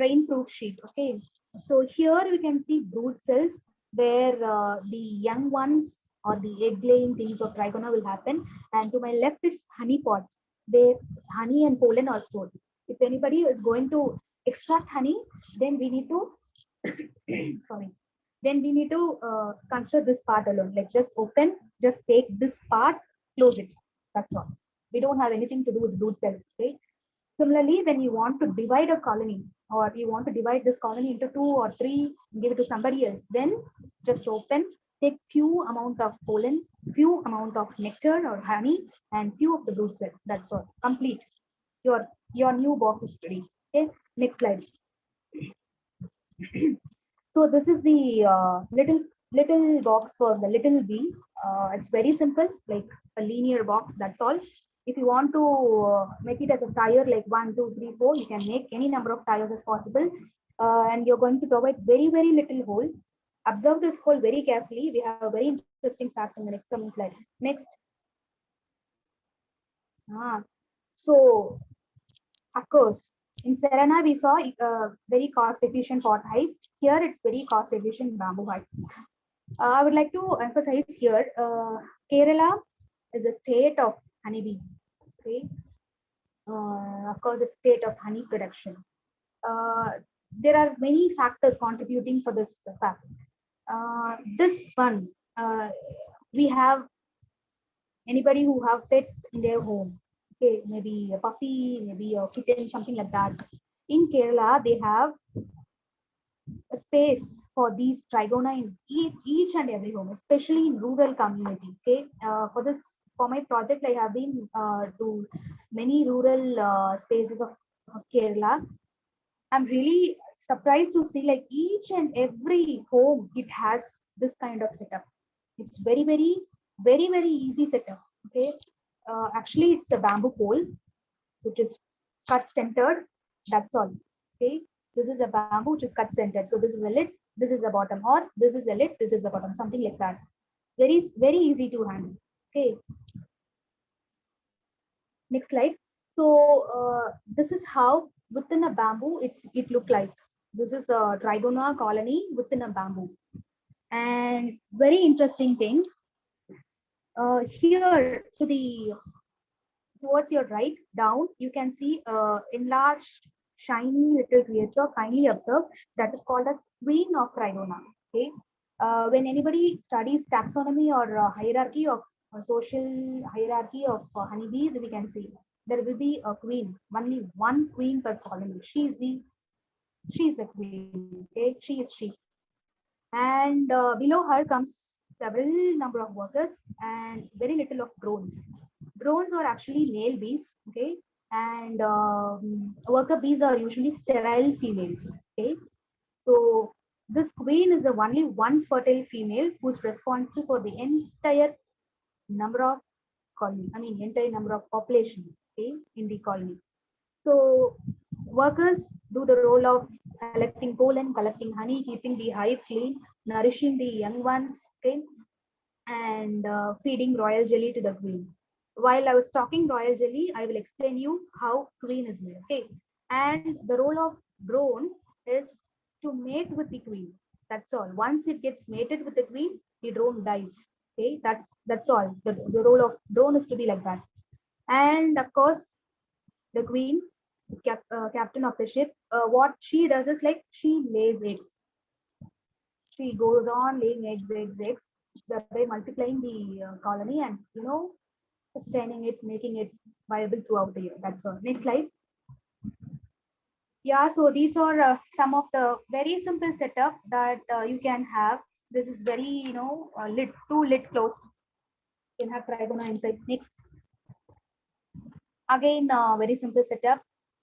rainproof sheet. Okay, so here we can see brood cells where the young ones or the egg laying things of trigona will happen, and to my left it's honey pots where honey and pollen are stored. If anybody is going to extract honey, then we need to sorry, then we need to consider this part alone. Like just open, just take this part, close it. That's all. We don't have anything to do with brood cells. Okay. Similarly, when you want to divide a colony or you want to divide this colony into 2 or 3, give it to somebody else, then just open, take few amount of pollen, few amount of nectar or honey, and few of the brood cells. That's all. Complete. Your new box is ready. Okay. Next slide. So this is the little box for the little bee. It's very simple, like a linear box. That's all. If you want to make it as a tire, like 1, 2, 3, 4, you can make any number of tires as possible. And you're going to provide very little hole. Observe this hole very carefully. We have a very interesting fact in the next coming slide. Next. Ah, so of course, in Serena, we saw very cost efficient pot hive. Here, it's very cost efficient bamboo hive. I would like to emphasize here, Kerala is a state of honeybee. Okay, of course, it's state of honey production. Uh, there are many factors contributing for this fact. This one, we have anybody who have pet in their home. Okay, maybe a puppy, maybe a kitten, something like that. In Kerala, they have a space for these trigona in each and every home, especially in rural community. Okay, for my project, I have been to many rural spaces of Kerala. I'm really surprised to see like each and every home it has this kind of setup. It's very easy setup. Okay, actually it's a bamboo pole which is cut centered. That's all. Okay, this is a bamboo which is cut centered. So this is a lid, this is the bottom, or this is a lid, this is the bottom, something like that. Very easy to handle. Okay. Next slide. So this is how within a bamboo it look like. This is a Trigonal colony within a bamboo. And very interesting thing. Here towards your right down, you can see enlarged shiny little creature. Kindly observe that is called as queen of Trigona. Okay. When anybody studies taxonomy or hierarchy of social hierarchy of honeybees, we can see there will be a queen, only one queen per colony. She is the queen. Okay, she is she. And below her comes several number of workers and very little of drones. Drones are actually male bees, okay, and worker bees are usually sterile females. Okay, so this queen is the only one fertile female who's responsible for the entire number of colony. I mean, entire number of population. Okay, in the colony. So workers do the role of collecting pollen, collecting honey, keeping the hive clean, nourishing the young ones, okay, and feeding royal jelly to the queen. While I was talking royal jelly, I will explain you how queen is made. Okay, and the role of drone is to mate with the queen. That's all. Once it gets mated with the queen, the drone dies. Okay, that's all. The role of drone is to be like that. And of course, the queen, captain of the ship, what she does is like she lays eggs. She goes on laying eggs, thereby multiplying the colony and sustaining it, making it viable throughout the year. That's all. Next slide. Yeah, so these are some of the very simple setup that you can have. This is very, lid, two lid closed. You can have Trigona inside. Next, again, very simple setup.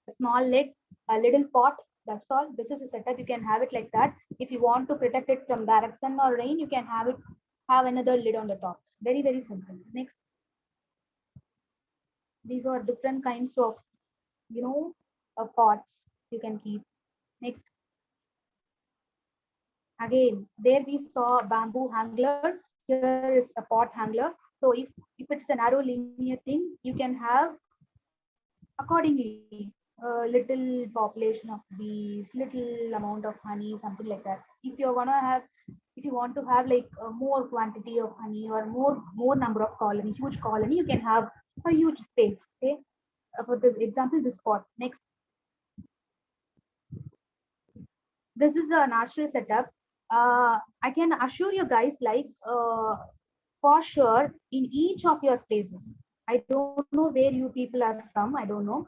A small lid, a little pot. That's all. This is a setup. You can have it like that. If you want to protect it from direct sun or rain, you can have it. Have another lid on the top. Very very simple. Next, these are different kinds of you know pots you can keep. Next, again, there we saw a bamboo angler. Here is a pot angler. So if it's a narrow linear thing, you can have accordingly a little population of bees, little amount of honey, something like that. If you want to have like a more quantity of honey or more number of colony, huge colony, you can have a huge space. Okay. For this example, this pot. Next, this is a natural setup. I can assure you guys, like for sure, in each of your spaces. I don't know where you people are from. I don't know,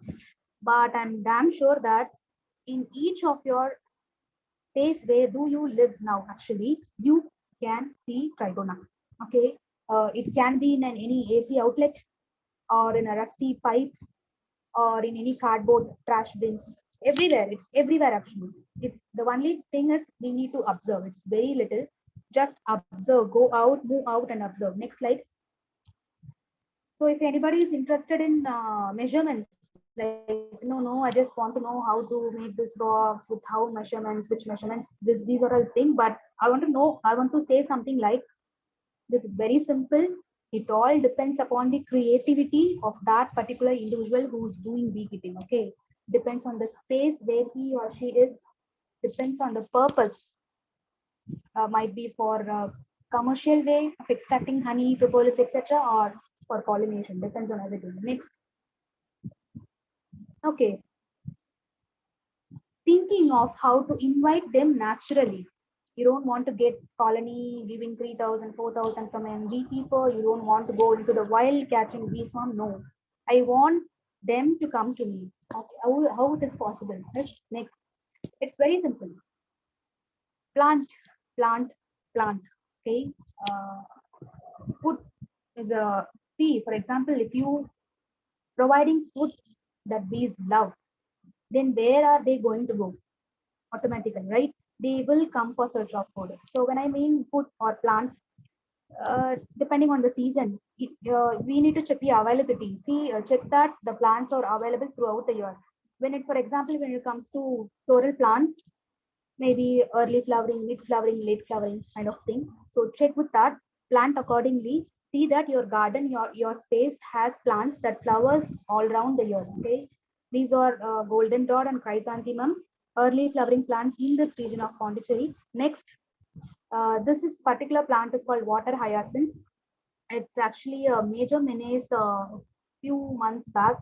but I'm damn sure that in each of your space where do you live now, actually, you can see Trigona. Okay, it can be in any AC outlet or in a rusty pipe or in any cardboard trash bins. Everywhere, it's everywhere actually. It's the only thing is we need to observe. It's very little. Just observe, go out, move out, and observe. Next slide. So if anybody is interested in measurements, like no, I just want to know how to make this box with how measurements, which measurements, these are all things. But I want to say something like this is very simple. It all depends upon the creativity of that particular individual who's doing beekeeping. Okay, depends on the space where he or she is. Depends on the purpose. Might be for commercial way of extracting honey, propolis, etc., or for pollination. Depends on everything. Next, okay, thinking of how to invite them naturally. You don't want to get colony giving 3,000, 4,000 from a beekeeper. You don't want to go into the wild catching bee swarm. No, I want them to come to me. Okay, how it is possible? Next, it's very simple. Plant, plant, plant. Okay, uh, food is a see. For example, if you providing food that bees love, then where are they going to go? Automatically, right? They will come for search of food. So when I mean food or plant, depending on the season, we need to check the availability. See, check that the plants are available throughout the year. When it, for example, when it comes to floral plants, maybe early flowering, mid flowering, late flowering kind of thing. So check with that, plant accordingly. See that your garden, your space has plants that flowers all around the year. Okay, these are golden rod and chrysanthemum, early flowering plants in this region of Pondicherry. Next, this is particular plant is called water hyacinth. It's actually a major menace few months back.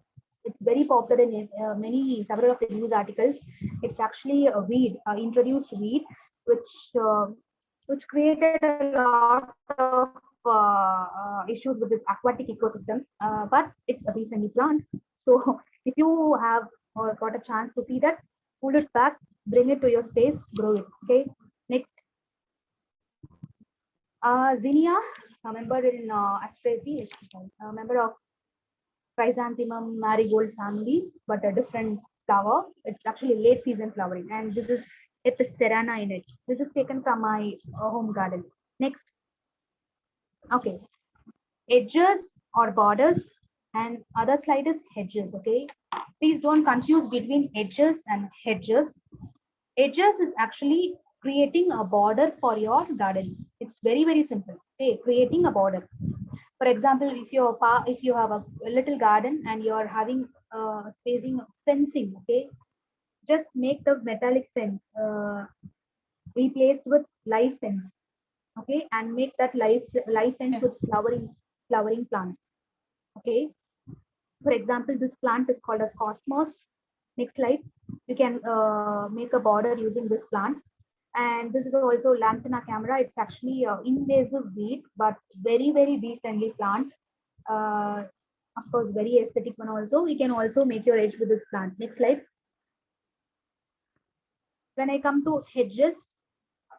It's very popular in several of the news articles. It's actually a weed, introduced weed, which uh, which created a lot of issues with this aquatic ecosystem. But it's a bee-friendly plant. So if you have got a chance to see that, pull it back, bring it to your space, grow it. Okay. Next, Zinnia, a member in Astraceae, a member of chrysanthemum marigold family, but a different flower. It's actually late season flowering, and this is Epis serrana in it. This is taken from my home garden. Next, okay, edges or borders, and other slide is hedges. Okay, please don't confuse between edges and hedges. Edges is actually creating a border for your garden. It's very very simple. Okay, creating a border. For example, if you have a little garden and you're having spacing fencing, okay, just make the metallic fence replaced with live fence, okay, and make that live fence with flowering plants, okay. For example, this plant is called as cosmos. Next slide. You can make a border using this plant. And this is also lantana camera. It's actually invasive weed, but very very bee friendly plant. uh, of course, very aesthetic one also. We can also make your edge with this plant. Next slide. When I come to hedges,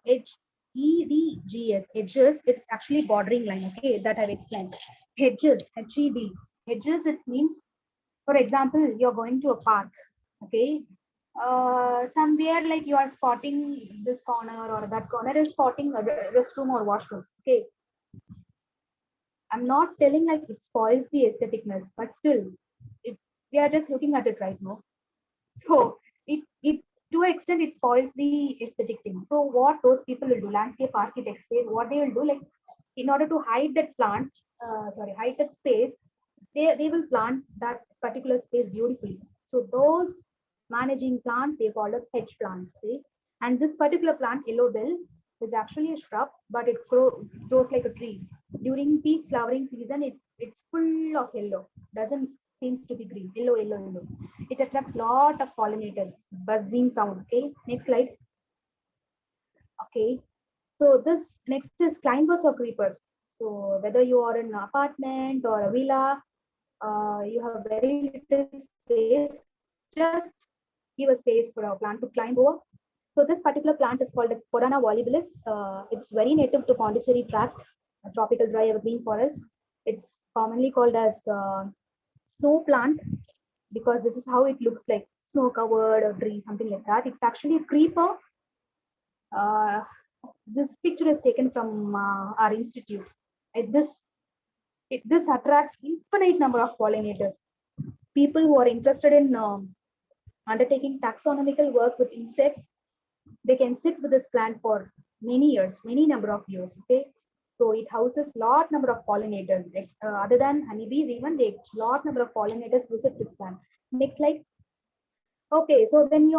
HEDGS, hedges, it's actually bordering line, okay, that I've explained. Hedges, HED, hedges, it means, for example, you're going to a park, okay, somewhere like you are spotting this corner or that corner is spotting a restroom or washroom, okay. I'm not telling like it spoils the aestheticness, but still, it, we are just looking at it right now. So it to an extent it spoils the aesthetic thing. So what those people will do, landscape architects, what they will do, like in order to hide that plant, hide that space, they will plant that particular space beautifully. So those managing plants, they call as hedge plants. Okay? And this particular plant, yellow bell, is actually a shrub, but it grows like a tree. During peak flowering season, it's full of yellow. Doesn't seems to be green, yellow, yellow, yellow. It attracts lot of pollinators, buzzing sound. Okay, next slide. Okay, so this next is climbers or creepers. So whether you are in an apartment or a villa, you have very little space, just give a space for a plant to climb over. So this particular plant is called as Porana volubilis. It's very native to Pondicherry tract, a tropical dry evergreen forest. It's commonly called as snow plant because this is how it looks like, snow covered or tree, something like that. It's actually a creeper. Uh, this picture is taken from our institute. This this attracts infinite number of pollinators. People who are interested in undertaking taxonomical work with insects, they can sit with this plant for many years, many number of years. Okay, so it houses lot number of pollinators. Like, other than honeybees, even they lot number of pollinators visit this plant. Next slide. Okay, so when you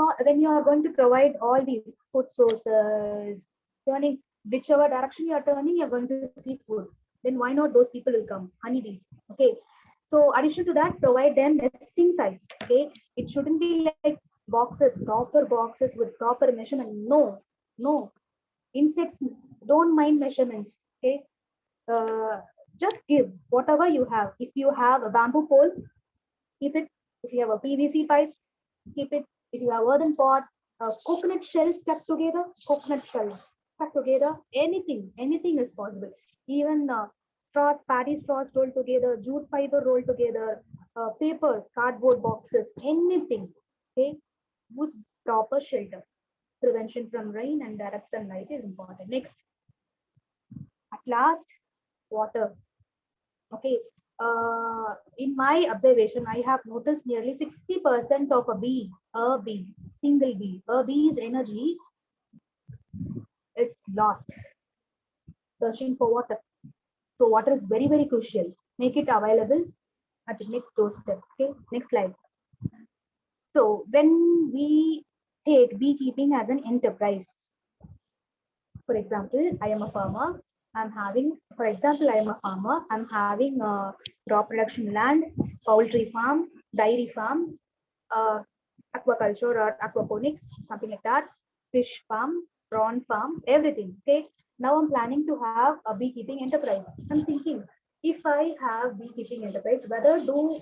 are going to provide all these food sources, turning whichever direction you are turning, you're going to see food. Then why not those people will come? Honeybees. Okay. So addition to that, provide them nesting sites. Okay. It shouldn't be like boxes, proper boxes with proper measurement. No, no. Insects don't mind measurements. Okay. Uh, just give whatever you have. If you have a bamboo pole, keep it. If you have a PVC pipe, keep it. If you have earthen pot, coconut shells stuck together, coconut shells stuck together, anything is possible. Even straws, paddy straws rolled together, jute fiber rolled together, paper, cardboard boxes, anything. Okay, with proper shelter. Prevention from rain and direct sunlight is important. Next, at last, water. Okay. In my observation, I have noticed nearly 60% of single bee, a bee's energy is lost searching for water. So water is very, very crucial. Make it available at the next doorstep. Okay, next slide. So when we take beekeeping as an enterprise, for example, I am a farmer. I'm having, for example, I am a farmer. I'm having a crop production land, poultry farm, dairy farm, uh, aquaculture or aquaponics, something like that, fish farm, prawn farm, everything. Okay. Now I'm planning to have a beekeeping enterprise. I'm thinking, if I have beekeeping enterprise, whether do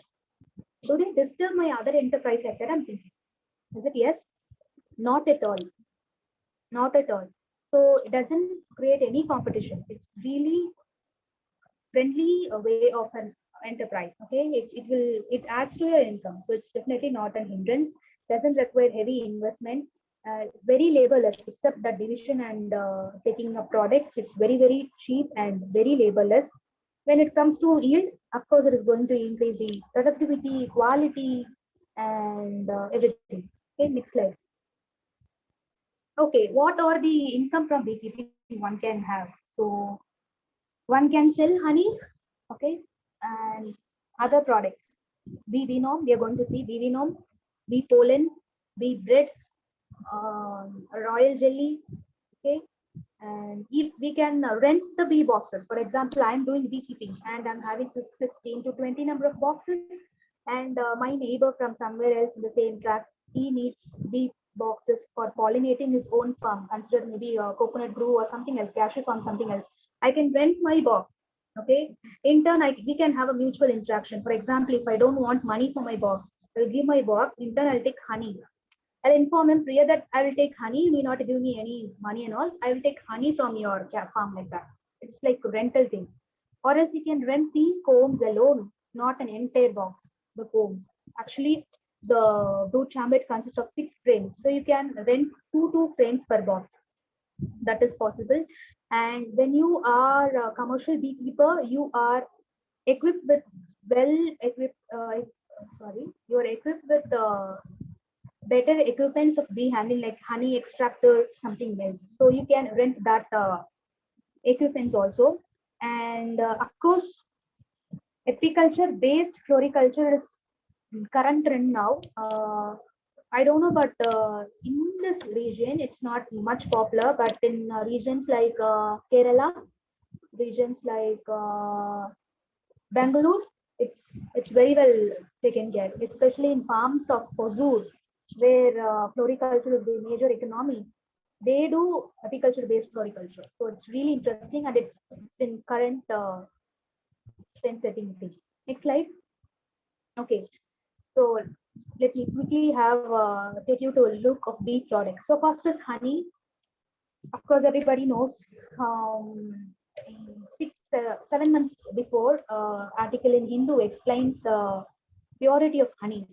they disturb my other enterprise like that? I'm thinking. Is it yes? Not at all. Not at all. So it doesn't create any competition. It's really friendly way of an enterprise. Okay, it adds to your income, so it's definitely not an hindrance. Doesn't require heavy investment. Very laborless, except that division and taking up products. It's very cheap and very laborless. When it comes to yield, of course, it is going to increase the productivity, quality, and everything. Okay, next slide. Okay, what are the income from beekeeping one can have? So one can sell honey, okay, and other products. Bee venom, we are going to see bee venom, bee pollen, bee bread, royal jelly, okay. And if we can rent the bee boxes, for example, I'm doing beekeeping and I'm having 16 to 20 number of boxes, and my neighbor from somewhere else in the same tract, he needs bee boxes for pollinating his own farm, consider maybe a coconut brew or something else, cashew farm, something else. I can rent my box. Okay. In turn, we can have a mutual interaction. For example, if I don't want money for my box, I'll give my box. In turn, I'll take honey. I'll inform him, Priya, that I will take honey. You may not give me any money and all. I will take honey from your farm like that. It's like a rental thing. Or else you can rent the combs alone, not an entire box. The combs. Actually, the brood chamber consists of 6 frames. So you can rent two frames per box. That is possible. And when you are a commercial beekeeper, you are equipped with well equipped. You are equipped with better equipments of bee handling, like honey extractor, something else. So you can rent that equipments also. And of course, apiculture based floriculture is current trend now. I don't know, but in this region, it's not much popular. But in regions like Kerala, regions like Bangalore, it's very well taken care, especially in farms of Hosur, where floriculture is the major economy. They do apiculture-based floriculture, so it's really interesting, and it's in current trend setting thing. Next slide. Okay, so let me quickly take you to a look of bee products. So first is honey. Of course, everybody knows. 7 months before, article in Hindu explains purity of honey.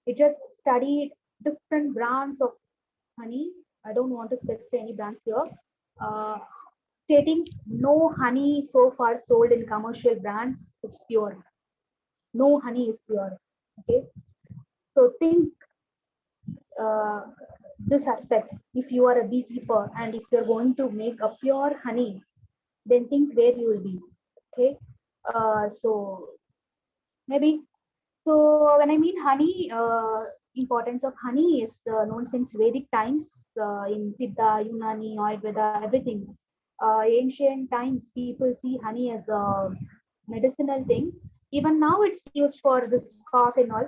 It just studied different brands of honey. I don't want to specify any brands here. Uh, Stating no honey so far sold in commercial brands is pure. No honey is pure. Okay, so think uh, this aspect. If you are a beekeeper and if you're going to make a pure honey, then think where you will be. Okay, so maybe. So when I mean honey, importance of honey is known since Vedic times in Siddha, Unani, Ayurveda, everything. Ancient times, people see honey as a medicinal thing. Even now, it's used for this cough and all.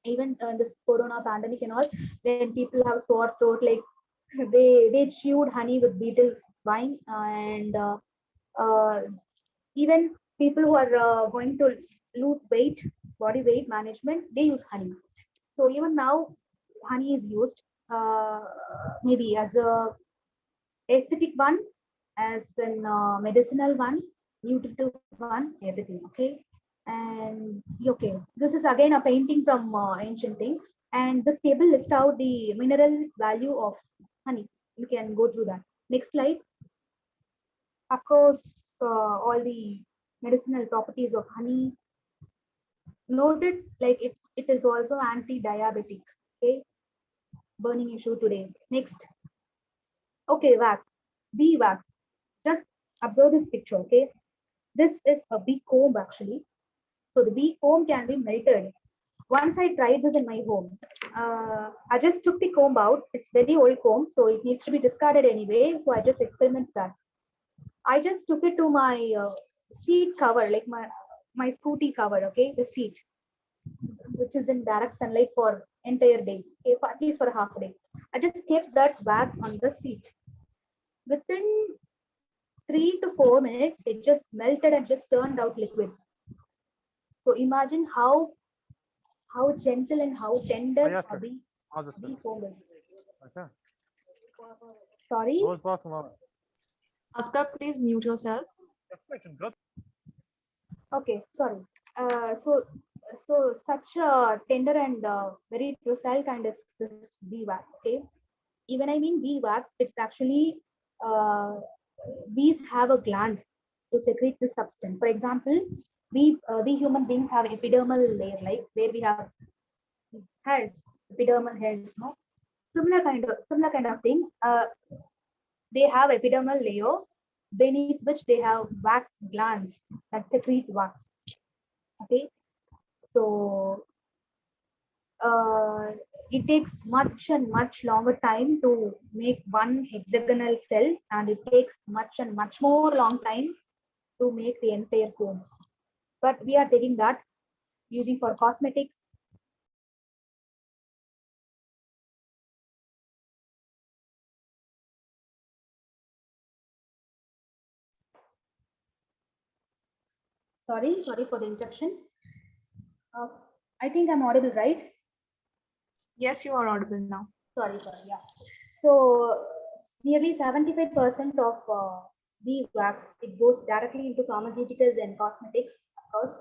Even this Corona pandemic and all, when people have sore throat, like they chewed honey with betel wine, and uh, even people who are going to lose weight, body weight management, they use honey. So even now, honey is used uh, maybe as a aesthetic one, as an medicinal one, nutritive one, everything. Okay, and okay, this is again a painting from ancient thing, and this table lists out the mineral value of honey. You can go through that. Next slide. Of course, all the medicinal properties of honey. Noted, like it is also anti-diabetic. Okay, burning issue today. Next. Okay, wax, bee wax. Just observe this picture. Okay, this is a bee comb actually. So the bee comb can be melted. Once I tried this in my home. I just took the comb out. It's very old comb, so it needs to be discarded anyway. So I just experimented that. I just took it to my seat cover, like my scooty cover. Okay, the seat, which is in direct sunlight for entire day, okay, for at least for a half a day. I just kept that wax on the seat. Within 3 to 4 minutes, it just melted and just turned out liquid. So imagine how gentle and how tender a bee comb is. Sorry. Akhtar, please mute yourself. Okay, sorry. So such a tender and very docile kind of this bee wax. Okay, even I mean bee wax, it's actually uh, bees have a gland to secrete this substance. For example, we human beings have epidermal layer, like where we have hairs, epidermal hairs, no? Similar kind of thing. They have epidermal layer beneath which they have wax glands that secrete wax. Okay, so uh, it takes much and much longer time to make one hexagonal cell, and it takes much and much more long time to make the entire comb. But we are taking that using for cosmetics. Sorry for the interruption. Uh, I think I'm audible, right? Yes, you are audible now. Sorry, yeah. So nearly 75% of bee wax, it goes directly into pharmaceuticals and cosmetics, of course.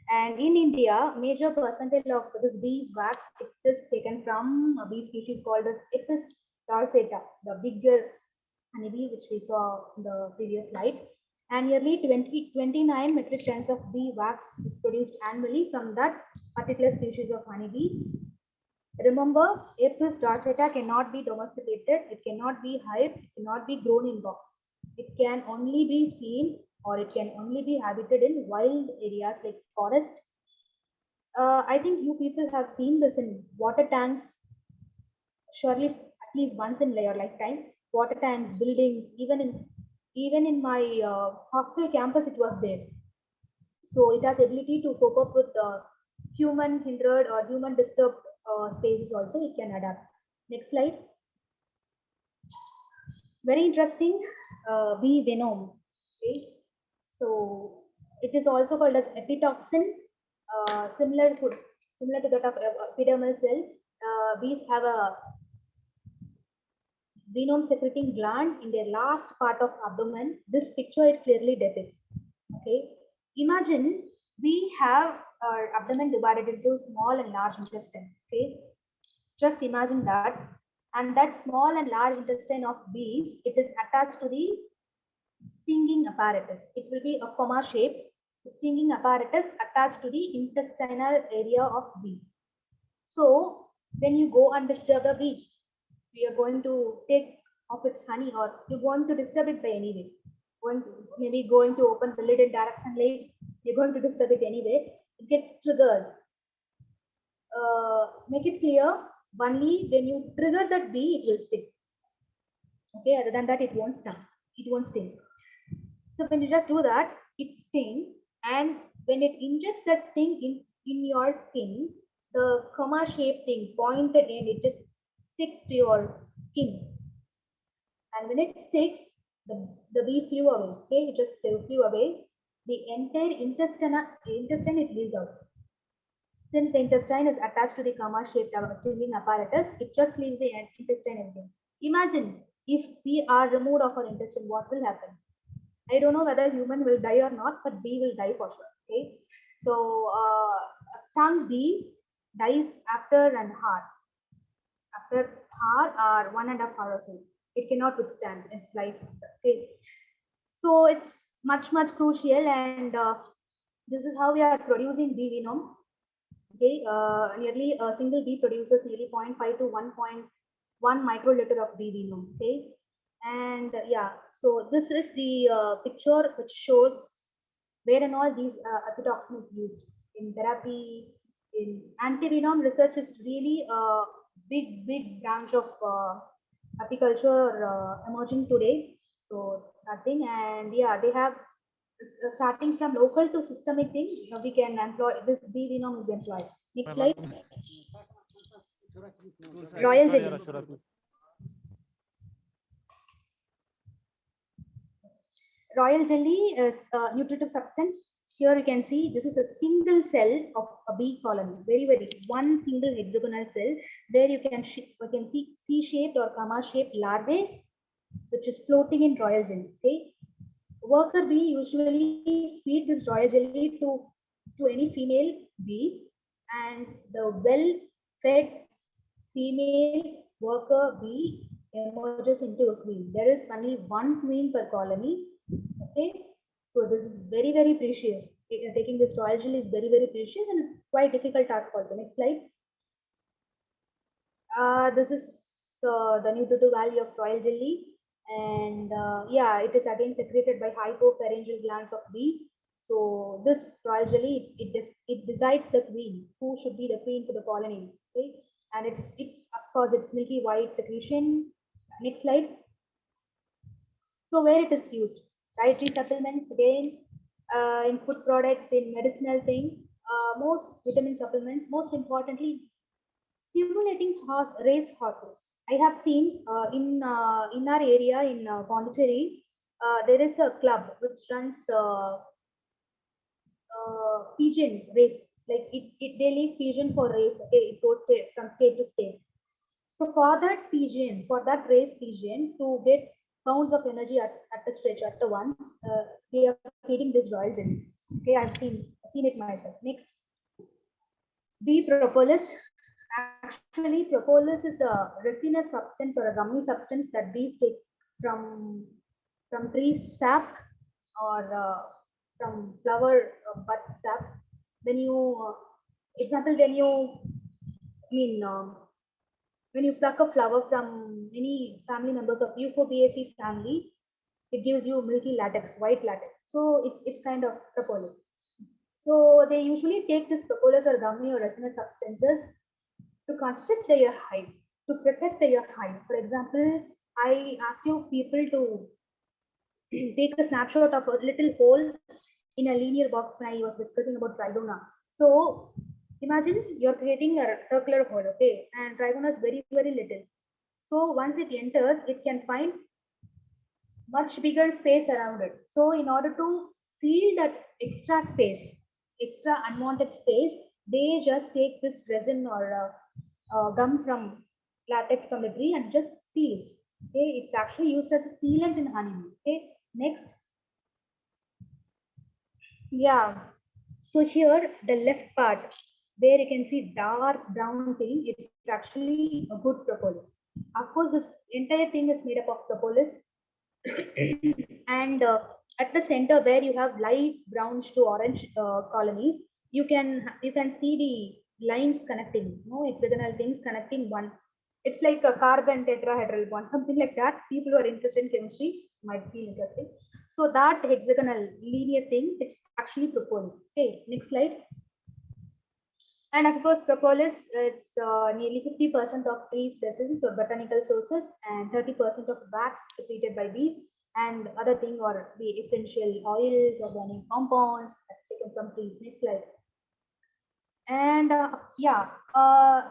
And in India, major percentage of this bees wax, it is taken from a bee species called as Apis dorsata, the bigger honeybee, which we saw in the previous slide. And nearly 29 metric tons of bee wax is produced annually from that particular species of honeybee. Remember, Apis dorsata cannot be domesticated, it cannot be hyped, it cannot be grown in box. It can only be seen or it can only be habited in wild areas like forest. I think you people have seen this in water tanks, surely at least once in your lifetime. Water tanks, buildings, even in my hostel campus, it was there. So it has ability to cope up with human hindered or human disturbed spaces also. It can adapt. Next slide. Very interesting. Bee venom. Okay. So it is also called as epitoxin. Similar to that of epidermal cell. Bees have a venom secreting gland in their last part of abdomen. This picture it clearly depicts. Okay, imagine we have our abdomen divided into small and large intestine. Okay, just imagine that, and that small and large intestine of bees, it is attached to the stinging apparatus. It will be a comma shape. The stinging apparatus attached to the intestinal area of bee. So when you go and disturb a bee, we are going to take off its honey, or you're going to disturb it by any way. Maybe going to open the lid in direct sunlight, you're going to disturb it anyway. It gets triggered. Make it clear, only when you trigger that bee, it will stick. Okay, other than that, it won't sting. It won't sting. So when you just do that, it stings, and when it injects that sting in your skin, the comma shaped thing pointed end, it just sticks to your skin. And when it sticks, the bee flew away. Okay, it just flew away. The entire intestine it leaves out. Since the intestine is attached to the comma shaped stinging apparatus, it just leaves the intestine again. Imagine if we are removed of our intestine, what will happen? I don't know whether human will die or not, but bee will die for sure. Okay, so a stung bee dies after an hour. After hour or 1.5 hour or so, it cannot withstand its life. Okay, so it's much crucial, and this is how we are producing bee venom. Okay, nearly a single bee produces nearly 0.5 to 1.1 microliter of bee venom. Okay, and yeah, so this is the picture which shows where and all these epitoxins used in therapy. In anti-venom research is really a big branch of apiculture emerging today. So nothing, and yeah, they have starting from local to systemic things. We can employ this bee venom is employed. Next slide. Royal jelly. Royal jelly is a nutritive substance. Here you can see this is a single cell of a bee colony. Very one single hexagonal cell where you can see C-shaped or comma-shaped larvae which is floating in royal jelly. Okay, worker bee usually feed this royal jelly to any female bee, and the well-fed female worker bee emerges into a queen. There is only one queen per colony. Okay, so this is very precious. Taking this royal jelly is very precious, and it's quite difficult task also. Next slide. This is the nutritive value of royal jelly, and yeah, it is again secreted by hypopharyngeal glands of bees. So this royal jelly, it decides the queen, who should be the queen for the colony. Okay, and it's of course it's milky white secretion. Next slide. So where it is used, dietary supplements again, in food products, in medicinal thing, most vitamin supplements, most importantly stimulating race horses. I have seen in our area in Pondicherry, there is a club which runs pigeon race. They leave pigeon for race. Okay, it goes from state to state. So for that pigeon, for that race pigeon to get pounds of energy at the stretch at the once, they are feeding this royal jelly. Okay, I've seen it myself. Next, bee propolis. Actually, propolis is a resinous substance or a gummy substance that bees take from from tree sap or from flower bud sap. When you, example, when you, I mean, when you pluck a flower from any family members of Euphorbiaceae family, it gives you milky latex, white latex. So it's kind of propolis. So they usually take this propolis or gummy or resinous substances to construct their hive, to protect their hive. For example, I asked you people to take a snapshot of a little hole in a linear box when I was discussing about Trigona. So imagine you're creating a circular hole, okay, and Trigona is very, very little. So once it enters, it can find much bigger space around it. So in order to seal that extra space, extra unwanted space, they just take this resin or gum from latex from the tree and just seals. Okay, it's actually used as a sealant in honeybee. Okay, next, yeah. So here the left part where you can see dark brown thing, it's actually a good propolis. Of course, this entire thing is made up of propolis, and at the center where you have light brownish to orange colonies, you can see the lines connecting, hexagonal things connecting one. It's like a carbon tetrahedral bond, something like that. People who are interested in chemistry might feel interesting. So that hexagonal linear thing, it's actually propolis. Okay, next slide. And of course, propolis, it's nearly 50% of trees' resins or botanical sources, and 30% of wax secreted by bees, and other thing or the essential oils, organic compounds that's taken from trees. Next slide. And yeah,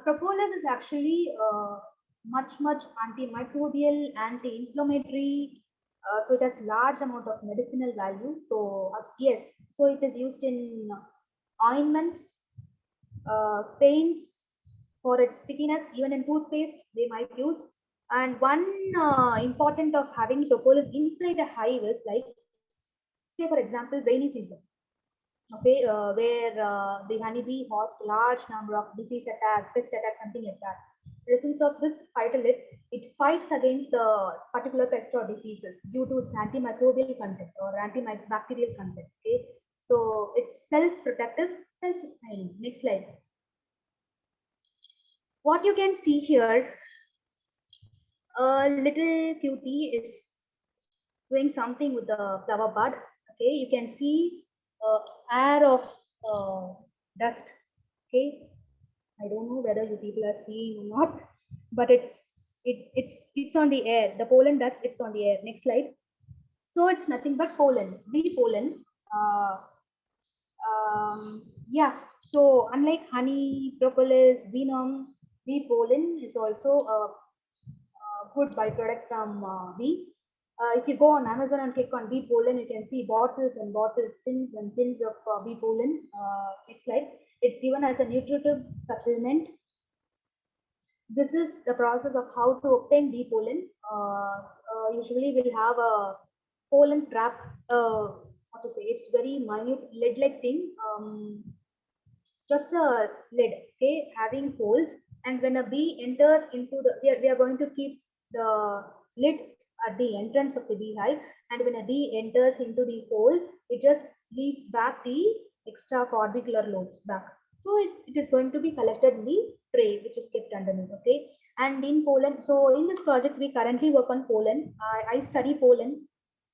propolis is actually much antimicrobial, anti-inflammatory. So it has large amount of medicinal value. So yes, so it is used in ointments, paints, for its stickiness, even in toothpaste they might use. And one important of having propolis inside a hive is like, say for example, rainy season. Okay, where the honeybee hosts large number of disease attacks, pest attacks, something like that. Presence of this phytolith, it fights against the particular pest or diseases due to its antimicrobial content or antibacterial content. Okay, so it's self-protective, self-sustaining. Next slide. What you can see here, a little cutie is doing something with the flower bud. Okay, you can see air of dust. Okay, I don't know whether you people are seeing or not, but it's on the air. The pollen dust, it's on the air. Next slide. So it's nothing but pollen, bee pollen. Yeah. So unlike honey, propolis, venom, bee pollen is also a good byproduct from bee. If you go on Amazon and click on bee pollen, you can see bottles and bottles, tins and tins of bee pollen. Next slide. It's given as a nutritive supplement. This is the process of how to obtain bee pollen. Usually, we'll have a pollen trap. What to say? It's very minute lid-like thing. Just a lid, okay, having holes. And when a bee enters into the, we are going to keep the lid at the entrance of the beehive. And when a bee enters into the hole, it just leaves back the extra orbicular loads back. So it is going to be collected in the tray, which is kept underneath. Okay. And in pollen, so in this project, we currently work on pollen. I study pollen.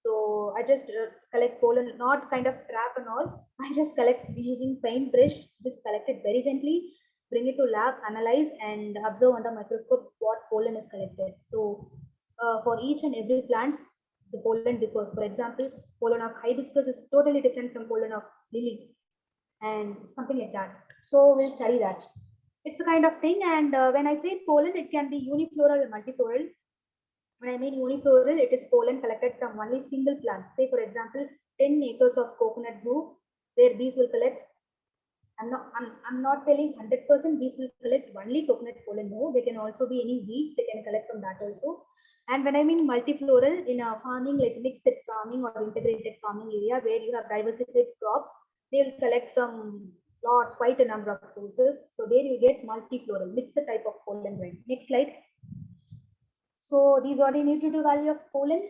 So I just collect pollen, not kind of trap and all. I just collect using paintbrush, just collect it very gently, bring it to lab, analyze, and observe under microscope what pollen is collected. So for each and every plant, the pollen differs. For example, pollen of hibiscus is totally different from pollen of lily, and something like that. So we'll study that. It's a kind of thing. And when I say pollen, it can be unifloral or multifloral. When I mean unifloral, it is pollen collected from only single plant. Say, for example, 10 acres of coconut grove, where bees will collect I'm not telling 100% bees will collect only coconut pollen. No, they can also be any weeds. They can collect from that also. And when I mean multifloral in a farming like mixed farming or integrated farming area where you have diversified crops, they will collect from quite a number of sources. So there you get multifloral, mixed type of pollen grain. Next slide. So these are the nutritive value of pollen.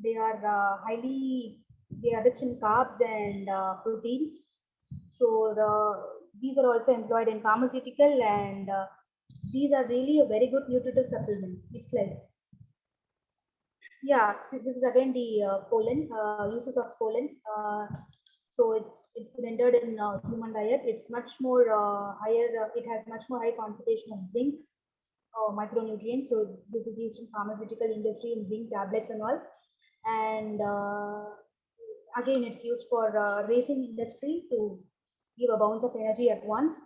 They are they are rich in carbs and proteins. So these are also employed in pharmaceutical and these are really a very good nutritive supplements. Next slide. Yeah, so this is again the pollen uses of pollen. So it's rendered in human diet. It's much more higher. It has much more high concentration of zinc micronutrients. So this is used in pharmaceutical industry in zinc tablets and all. And again, it's used for racing industry to give a bounce of energy at once.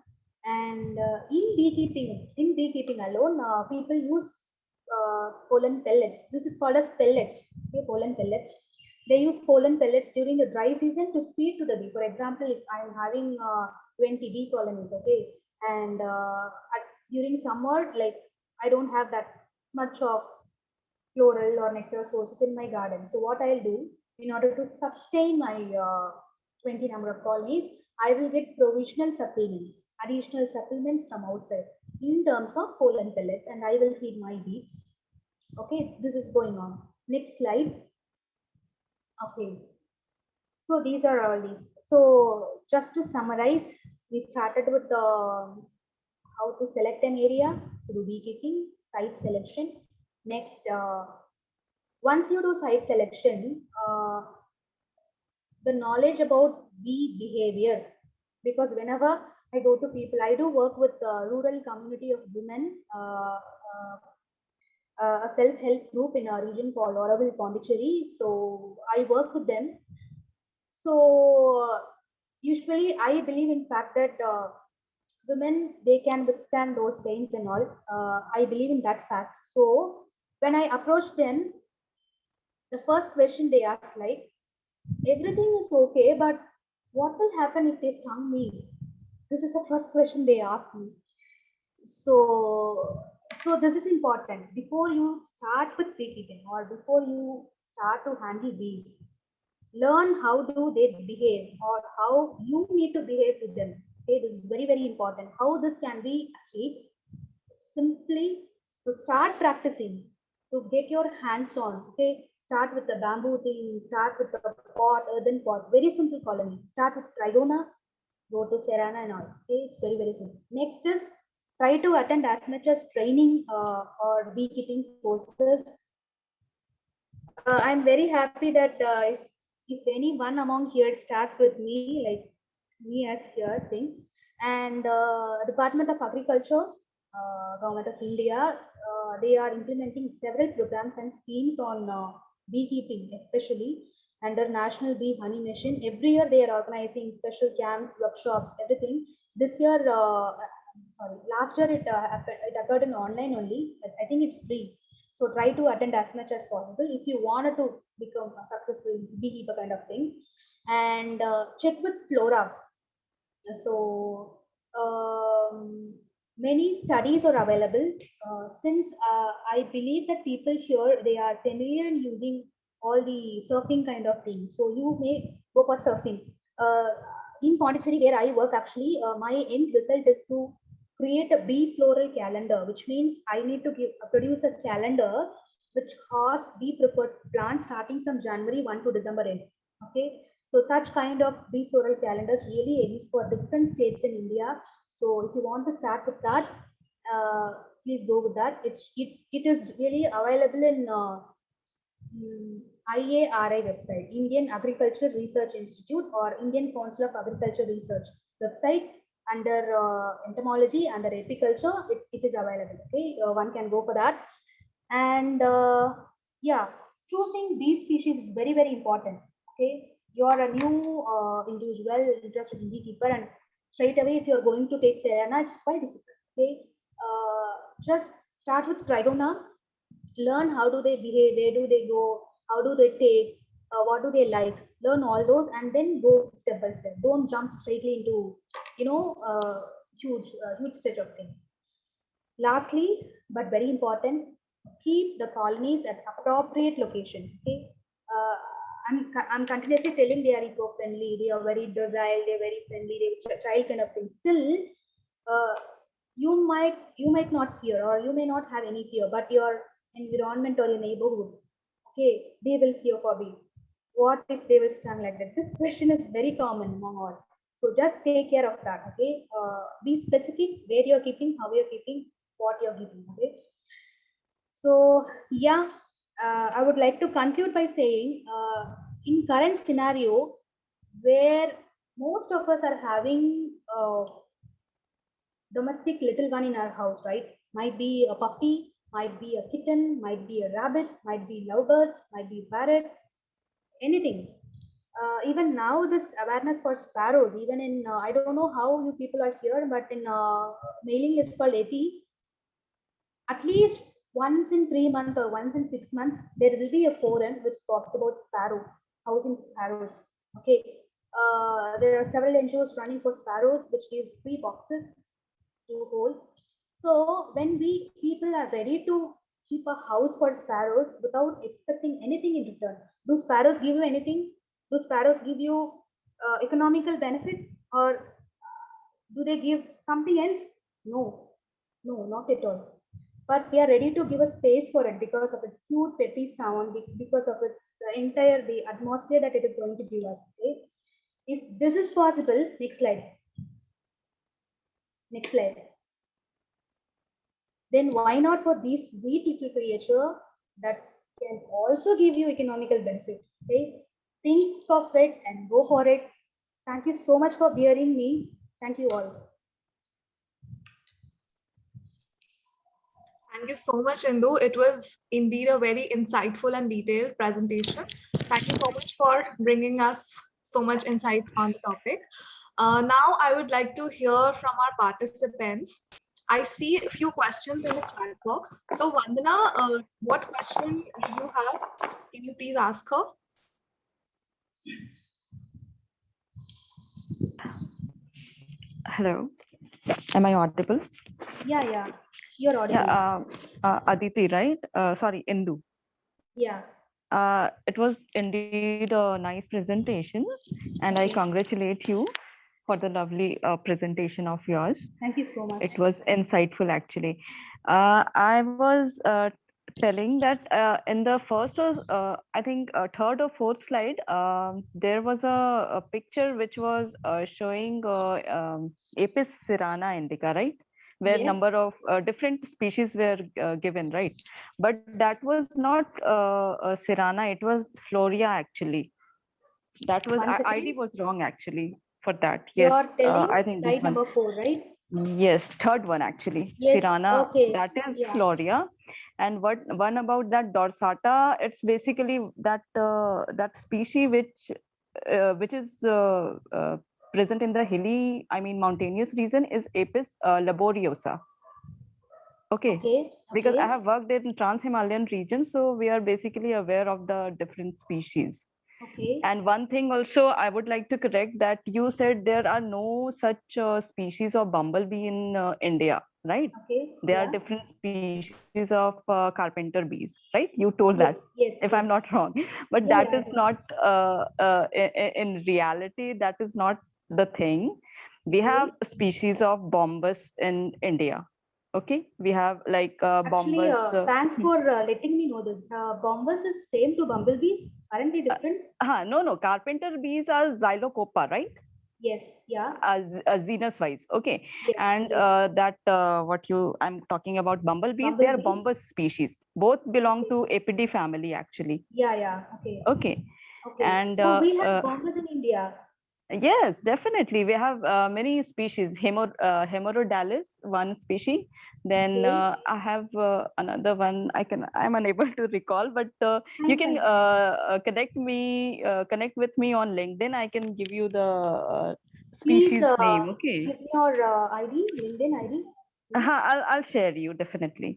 And in beekeeping alone, people use pollen pellets. This is called as pellets. Okay, pollen pellets. They use pollen pellets during the dry season to feed to the bee. For example, if I'm having 20 bee colonies, okay, and during summer, like I don't have that much of floral or nectar sources in my garden. So what I'll do in order to sustain my 20 number of colonies, I will get provisional supplements, additional supplements from outside in terms of pollen pellets, and I will feed my bees. Okay, this is going on. Next slide. Okay, so these are all these. So just to summarize, we started with the how to select an area to do beekeeping, site selection. Next, once you do site selection, the knowledge about bee behavior, because whenever I go to people, I do work with rural community of women, a self-help group in a region called Oroville, Pondicherry. So I work with them. So usually I believe in fact that women, they can withstand those pains and all. I believe in that fact. So when I approach them, the first question they ask like, everything is okay, but what will happen if they stung me? This is the first question they ask me. So this is important before you start with beekeeping or before you start to handle bees. Learn how do they behave or how you need to behave to them. Okay, this is very very important. How this can be achieved? Simply to start practicing, to get your hands on. Okay, start with the bamboo thing, start with the pot, earthen pot, very simple colony. Start with Trigona, go to Serena and all. Okay, it's very very simple. Next is try to attend as much as training or beekeeping courses. I'm very happy that if anyone among here starts with me, like me as here thing, and Department of Agriculture, Government of India, they are implementing several programs and schemes on beekeeping, especially under National Bee Honey Mission. Every year they are organizing special camps, workshops, everything. This year, sorry, last year it occurred in online only. I think it's free. So try to attend as much as possible if you wanted to become a successful beekeeper kind of thing. And check with flora. So many studies are available. Since I believe that people here, they are familiar in using all the surfing kind of things. So you may go for surfing. In Pondicherry, where I work, actually, my end result is to create a bee floral calendar, which means I need to produce a calendar which has bee preferred plants starting from January 1 to December end. Okay, so such kind of bee floral calendars really exist for different states in India. So if you want to start with that, please go with that. It is really available in IARI website, Indian Agricultural Research Institute or Indian Council of Agriculture Research website under entomology, under apiculture. It is available. Okay, one can go for that. And yeah, choosing bee species is very very important. Okay, you are a new individual interested in beekeeper, and straight away if you are going to take Serena, it's quite difficult. Okay, just start with Trigona, learn how do they behave, where do they go, how do they take. what do they like, learn all those and then go step by step. Don't jump straightly into, huge stage of thing. Lastly, but very important, keep the colonies at appropriate location. Okay, uh, I'm continuously telling they are eco-friendly, they are very docile, they're very friendly, they're child kind of thing. Still, uh, you might not fear, or you may not have any fear, but your environment or your neighborhood, okay, they will fear for me. What if they will stung like that? This question is very common among all. So just take care of that. Okay, be specific where you're keeping, how you're keeping, what you're keeping. Okay. So yeah, I would like to conclude by saying, in current scenario where most of us are having domestic little one in our house, right? Might be a puppy, might be a kitten, might be a rabbit, might be lovebirds, might be parrot, anything. Even now, this awareness for sparrows, even in, I don't know how you people are here, but in mailing list called 80, at least once in 3 months or once in 6 months, there will be a forum which talks about sparrow, housing sparrows. Okay. There are several NGOs running for sparrows, which gives free boxes to hold. So when we people are ready to keep a house for sparrows without expecting anything in return, do sparrows give you anything? Do sparrows give you economical benefit, or do they give something else? No, no, not at all. But we are ready to give a space for it because of its cute, petty sound, because of its the atmosphere that it is going to give us. Okay? If this is possible, next slide. Next slide. Then why not for these sweet little creature that can also give you economical benefit? Okay? Think of it and go for it. Thank you so much for bearing me. Thank you all. Thank you so much, Indu. It was indeed a very insightful and detailed presentation. Thank you so much for bringing us so much insights on the topic. Now, I would like to hear from our participants. I see a few questions in the chat box. So, Vandana, what question do you have? Can you please ask her? Hello, am I audible? Yeah, you're Yeah, audible. Aditi, right? Sorry, Indu. Yeah. It was indeed a nice presentation, and I Okay. congratulate you for the lovely presentation of yours. Thank you so much. It was insightful, actually. I was telling that in the first or I think third or fourth slide, there was a picture which was showing Apis cerana indica, right? Where Yes. number of different species were given, right? But that was not cerana; it was Floria actually. That was One ID second. was wrong actually for that. You're Yes, telling I think this slide one. number 4, right? Yes, third one actually. Yes. Sirana, Okay. that is Yeah. Floria. And what one about that dorsata? It's basically that that species which is present in the hilly, I mean mountainous region is Apis laboriosa. Okay, Okay. because I Okay. have worked in trans-Himalayan region, so we are basically aware of the different species. Okay. And one thing also I would like to correct that you said there are no such species of bumblebee in India, right? Okay. There are Yeah. different species of carpenter bees, right? You told that, Yes. Yes. if I'm Yes. not wrong. But that Yeah. is Yeah. not, in reality, that is not the thing. We have Okay. species of bombus in India. Okay, we have like Actually, bombus. thanks for letting me know this. Bombers is same to bumblebees. Aren't they different? No, carpenter bees are Xylocopa, right? Yes. Yeah. Genus wise, okay. Yes. And Yes. that what you I'm talking about bumblebees, they are Bumblebees. bombus species, both belong Okay. to apidae family actually. Yeah. Yeah. Okay. Okay. Okay. And So we have bombers in India. yes, definitely we have many species. Hemorrhoidalis, one species. Then Okay. I have another one, I'm unable to recall, but you Fine. can Fine. Fine. connect with me on LinkedIn. I can give you the Please species name. Okay. give me your ID, LinkedIn ID. Please. I'll share you definitely.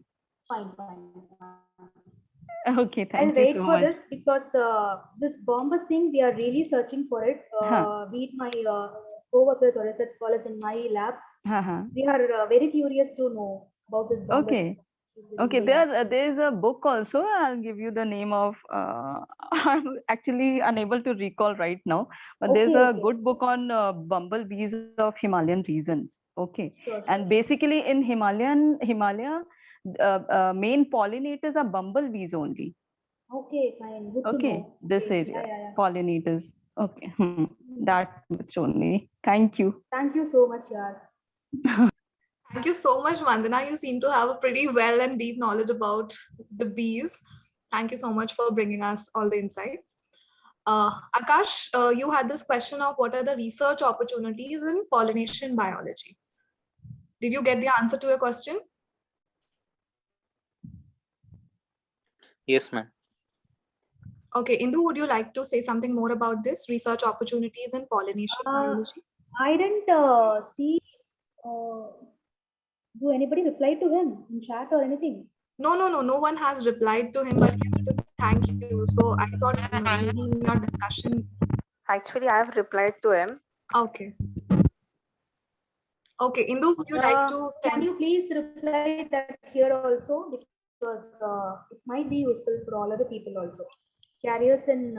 Fine. Fine. Fine. Okay, I'll thank you wait so for much. this because this bombus thing, we are really searching for it. Huh. Be it my co-workers or research scholars in my lab, Huh. we are very curious to know about this bombus Okay. in Okay, the lab. there's a book also. I'll give you the name of. I'm actually unable to recall right now, but there's Okay, a okay. good book on Bumble Bees of Himalayan regions. Okay, Sure, and sure, sure. basically in Himalaya, main pollinators are bumblebees only. Okay, fine. Good to Okay, know. this Okay, yeah, area yeah, yeah. pollinators. Okay, Hmm. that much only. Thank you. Thank you so much, yaar. Thank you so much, Vandana. You seem to have a pretty well and deep knowledge about the bees. Thank you so much for bringing us all the insights. Akash, you had this question of what are the research opportunities in pollination biology. Did you get the answer to your question? Yes, ma'am. Okay, Indu, would you like to say something more about this research opportunities in pollination Uh, biology? I didn't see. Uh, do anybody reply to him in chat or anything? No one has replied to him, but he has written thank you. So I thought maybe in your discussion. Actually, I have replied to him. Okay. Okay, Indu, would you like to tell? Can you please reply that here also because it might be useful for all other people also. Carriers in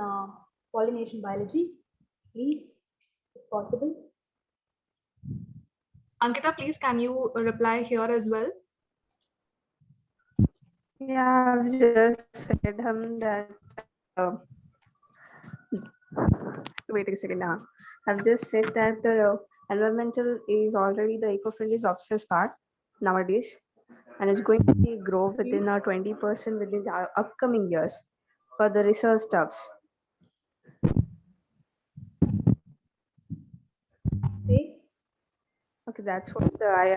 pollination biology, please, if possible. Ankita, please, can you reply here as well? Yeah, I've just said him that. Wait a second. I've just said that the environmental is already the eco-friendly is obsessed part nowadays, and it's going to be grow within 20% within the upcoming years for the research stuffs. Okay. Okay, that's what I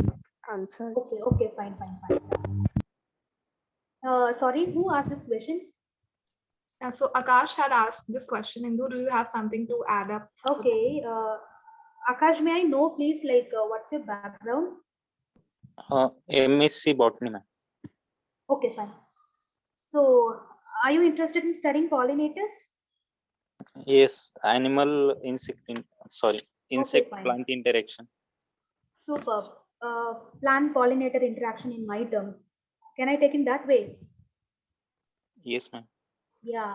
answered. Okay. Okay. Fine. Fine. Fine. Sorry, who asked this question? Yeah, so Akash had asked this question. Indu, do you have something to add up? For this? Okay. Akash, may I know, please, like, what's your background? MSc Botany, ma'am. Okay, fine. So, are you interested in studying pollinators? Yes, animal insect. Okay, Insect fine. plant interaction. Superb. Plant pollinator interaction in my term. Can I take in that way? Yes, ma'am. Yeah.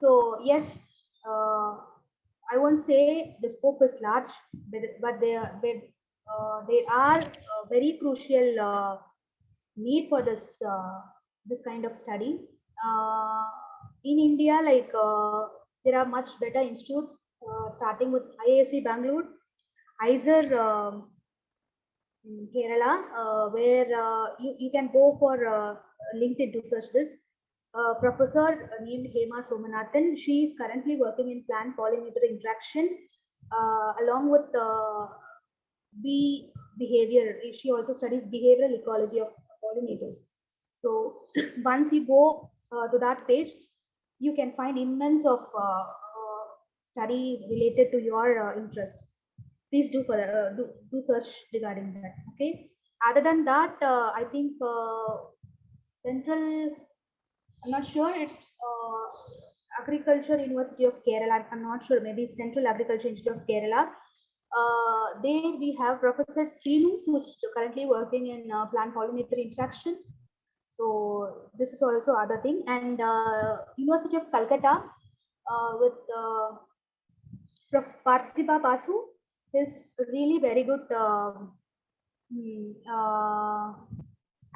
So yes, I won't say the scope is large, but they are very crucial need for this kind of study. Uh, in India, like there are much better institute starting with IAC Bangalore, ISER in Kerala, where you can go for LinkedIn to search this. Professor named Hema Somanathan. She is currently working in plant pollinator interaction along with bee behavior. She also studies behavioral ecology of pollinators. So once you go to that page, you can find immense of studies related to your interest. Please do for do search regarding that. Okay. Other than that, I think central. I'm not sure. It's Agriculture University of Kerala. I'm not sure. Maybe Central Agriculture Institute of Kerala. There we have Professor Sinu, who's currently working in plant pollinator interaction. So this is also other thing. And University of Calcutta with Prof. Parthiba Basu is really very good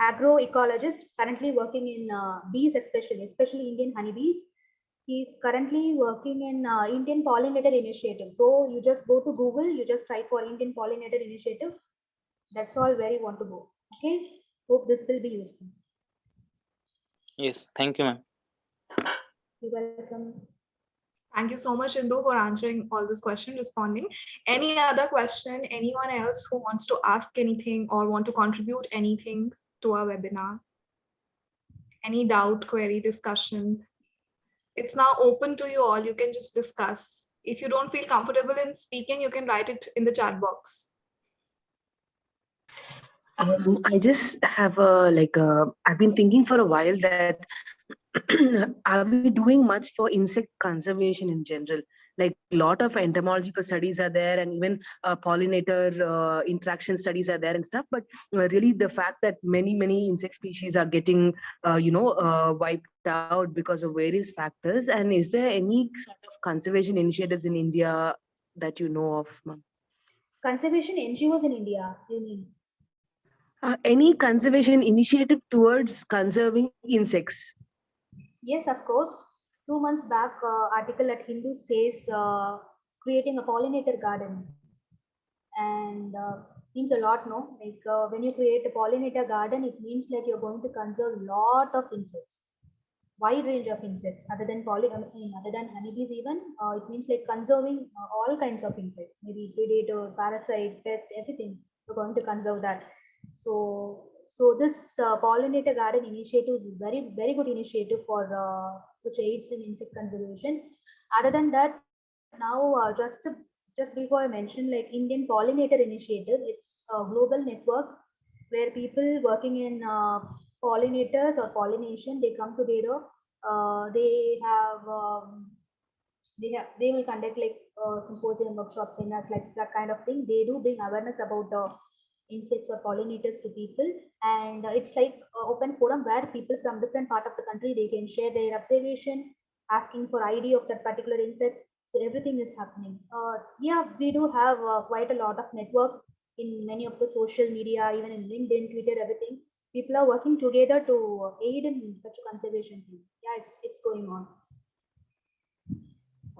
agroecologist currently working in bees, especially Indian honeybees. He's currently working in Indian Pollinator Initiative. So you just go to Google, you just type for Indian Pollinator Initiative. That's all where you want to go. Okay. Hope this will be useful. Yes, thank you, ma'am. You're welcome. Thank you so much, Indu, for answering all this question, responding. Any other question, anyone else who wants to ask anything or want to contribute anything to our webinar? Any doubt, query, discussion? It's now open to you all. You can just discuss. If you don't feel comfortable in speaking, you can write it in the chat box. I just have I've been thinking for a while that are we doing much for insect conservation in general? Like a lot of entomological studies are there, and even pollinator interaction studies are there and stuff. But really, the fact that many insect species are getting wiped out because of various factors. And is there any sort of conservation initiatives in India that you know of, ma'am? Conservation NGOs in India, you mean? Any conservation initiative towards conserving insects? Yes, of course. 2 months back, article at Hindu says creating a pollinator garden, and means a lot, no? Like when you create a pollinator garden, it means like you're going to conserve lot of insects, wide range of insects I mean, other than honeybees even. It means like conserving all kinds of insects, maybe predator, parasite, pest, everything. We're going to conserve that. So this pollinator garden initiative is very good initiative for which aids in insect conservation. Other than that, now just before I mentioned, like Indian Pollinator Initiative, it's a global network where people working in pollinators or pollination, they come together. They have they will conduct like symposium, workshops, seminars, like that kind of thing. They do bring awareness about the insects or pollinators to people, and it's like open forum where people from different part of the country, they can share their observation, asking for ID of that particular insect. So everything is happening. Yeah, we do have quite a lot of network in many of the social media, even in LinkedIn, Twitter, everything. People are working together to aid in such a conservation thing. Yeah, it's going on.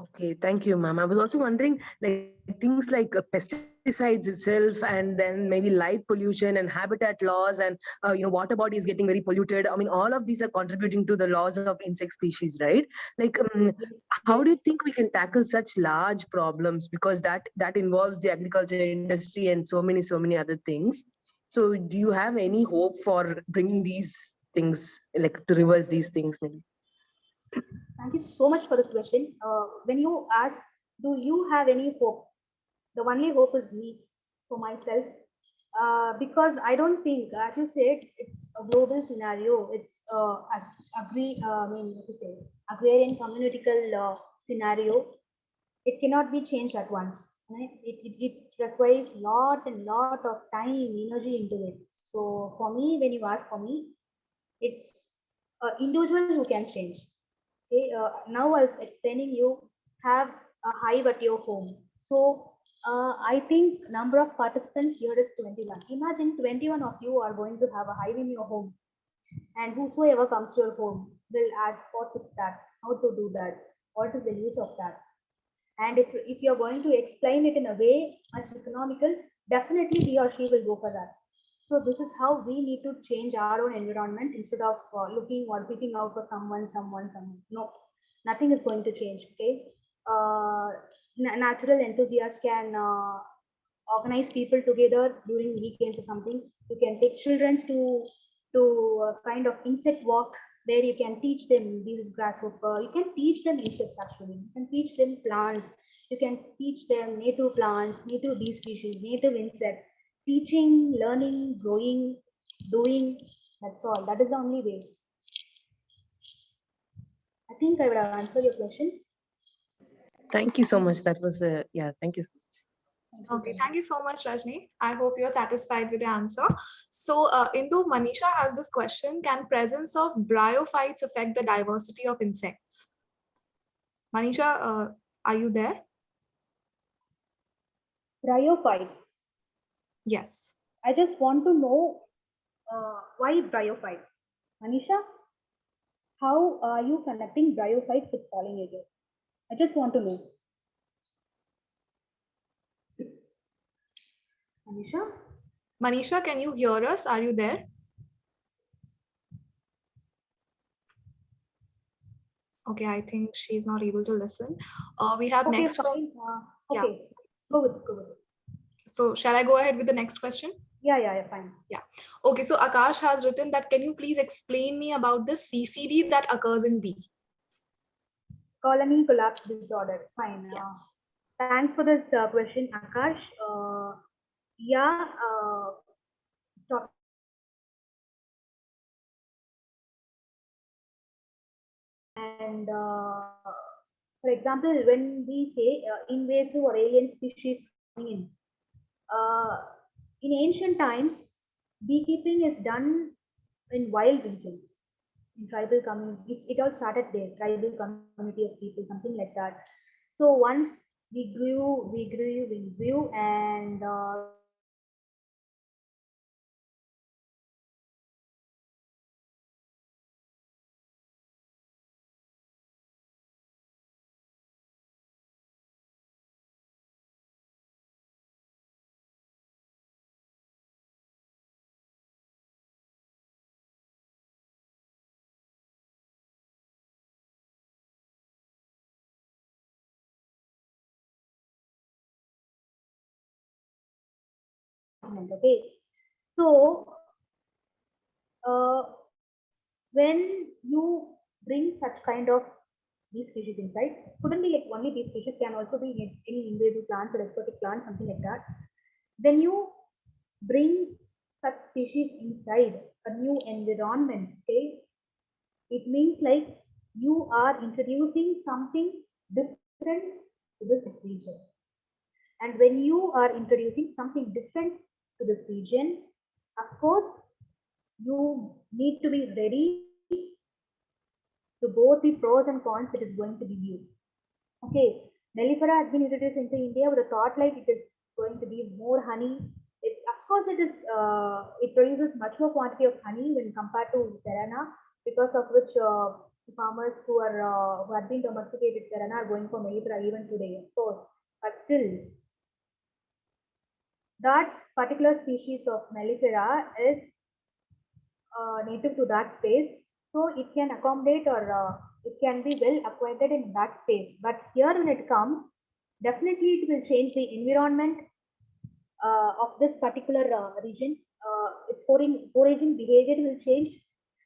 Okay, thank you, ma'am. I was also wondering, like things like pesticides itself, and then maybe light pollution and habitat laws, and water bodies getting very polluted. I mean, all of these are contributing to the loss of insect species, right? Like, Yes, how do yes. you think we can tackle such large problems? Because that involves the agriculture industry and so many other things. So, do you have any hope for bringing these things, like to reverse these things, maybe? Thank you so much for this question. When you ask, do you have any hope? The only hope is me, for myself, because I don't think, as you said, it's a global scenario. It's I mean, what to say, agrarian communitical scenario. It cannot be changed at once. Right? It requires lot of time, energy into it. So for me, when you ask for me, it's individual who can change. Okay, now I was explaining you have a hive at your home. So I think number of participants here is 21. Imagine 21 of you are going to have a hive in your home, and whosoever comes to your home will ask, what is that? How to do that? What is the use of that? And if you're going to explain it in a way much economical, definitely he or she will go for that. So this is how we need to change our own environment instead of looking or peeping out for someone. No, nothing is going to change. Okay, uh, natural enthusiasts can organize people together during weekends or something. You can take children to kind of insect walk where you can teach them these grasshopper. You can teach them insects actually. You can teach them plants. You can teach them native plants, native bee species, native insects. Teaching, learning, growing, doing. That's all. That is the only way. I think I would have answered your question. Thank you so much. That was yeah. Thank you so much. Thank you Okay, very thank much. you so much, Rajni. I hope you're satisfied with the answer. So, Indu, Manisha has this question: can presence of bryophytes affect the diversity of insects? Manisha, are you there? Bryophytes. Yes. I just want to know why bryophytes. Manisha, how are you connecting bryophytes with pollinators? I just want to know. Manisha? Manisha, can you hear us? Are you there? Okay, I think she's not able to listen. We have Okay, next one. fine. Yeah. Okay, go with it. So, shall I go ahead with the next question? Yeah, fine. Yeah. Okay, so Akash has written that can you please explain me about the CCD that occurs in bee? Colony collapse disorder. Fine. Yes. Thanks for this question, Akash. Yeah, top. And for example, when we say invasive or alien species coming in ancient times, beekeeping is done in wild regions, in tribal community. It all started there, tribal community of people, something like that. So once we grew, and okay. So uh, when you bring such kind of these species inside, couldn't be like only these species, can also be any invasive plants or exotic plants, something like that. When you bring such species inside a new environment, okay, it means like you are introducing something different to this region. And when you are introducing something different to this region, of course, you need to be ready to both the pros and cons it is going to give you. Okay, Mellifera has been introduced into India with a thought like it is going to be more honey. Of course, it produces much more quantity of honey when compared to Serena, because of which farmers who have been domesticated Serena are going for Mellifera even today, of course. But still, that particular species of Mellifera is native to that space, so it can accommodate or it can be well acquainted in that space. But here when it comes, definitely it will change the environment of this particular region. Its foraging behavior will change,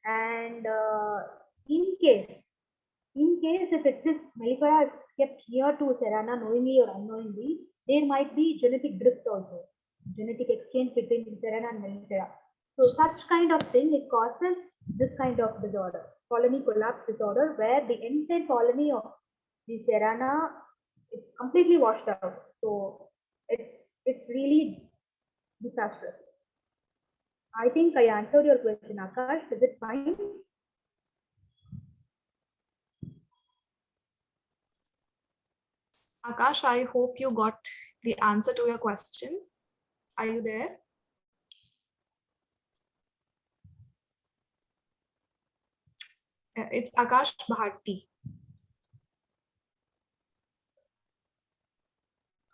and in case if this mellifera is kept near to Serena knowingly or unknowingly, there might be genetic drift also, genetic exchange between Serena and mellifera. So such kind of thing, it causes this kind of disorder, colony collapse disorder, where the entire colony of the Serena is completely washed out. So it's really disastrous. I think I answered your question, Akash. Is it fine? Akash, I hope you got the answer to your question. Are you there? It's Akash Bharti.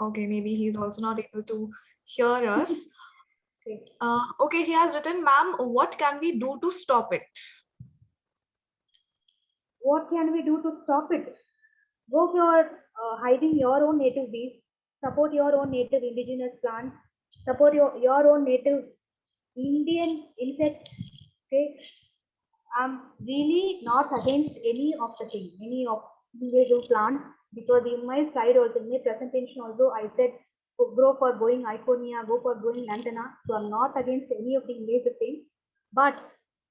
Okay, maybe he's also not able to hear us. Okay, he has written, ma'am, what can we do to stop it? What can we do to stop it? Go for hiding your own native bees, support your own native indigenous plants, support your own native Indian insects. Okay, I'm really not against any of the thing, any of invasive plants, because in my slide also, in my presentation also, I said go for growing Iconia, go for growing lantana. So I'm not against any of the invasive things. But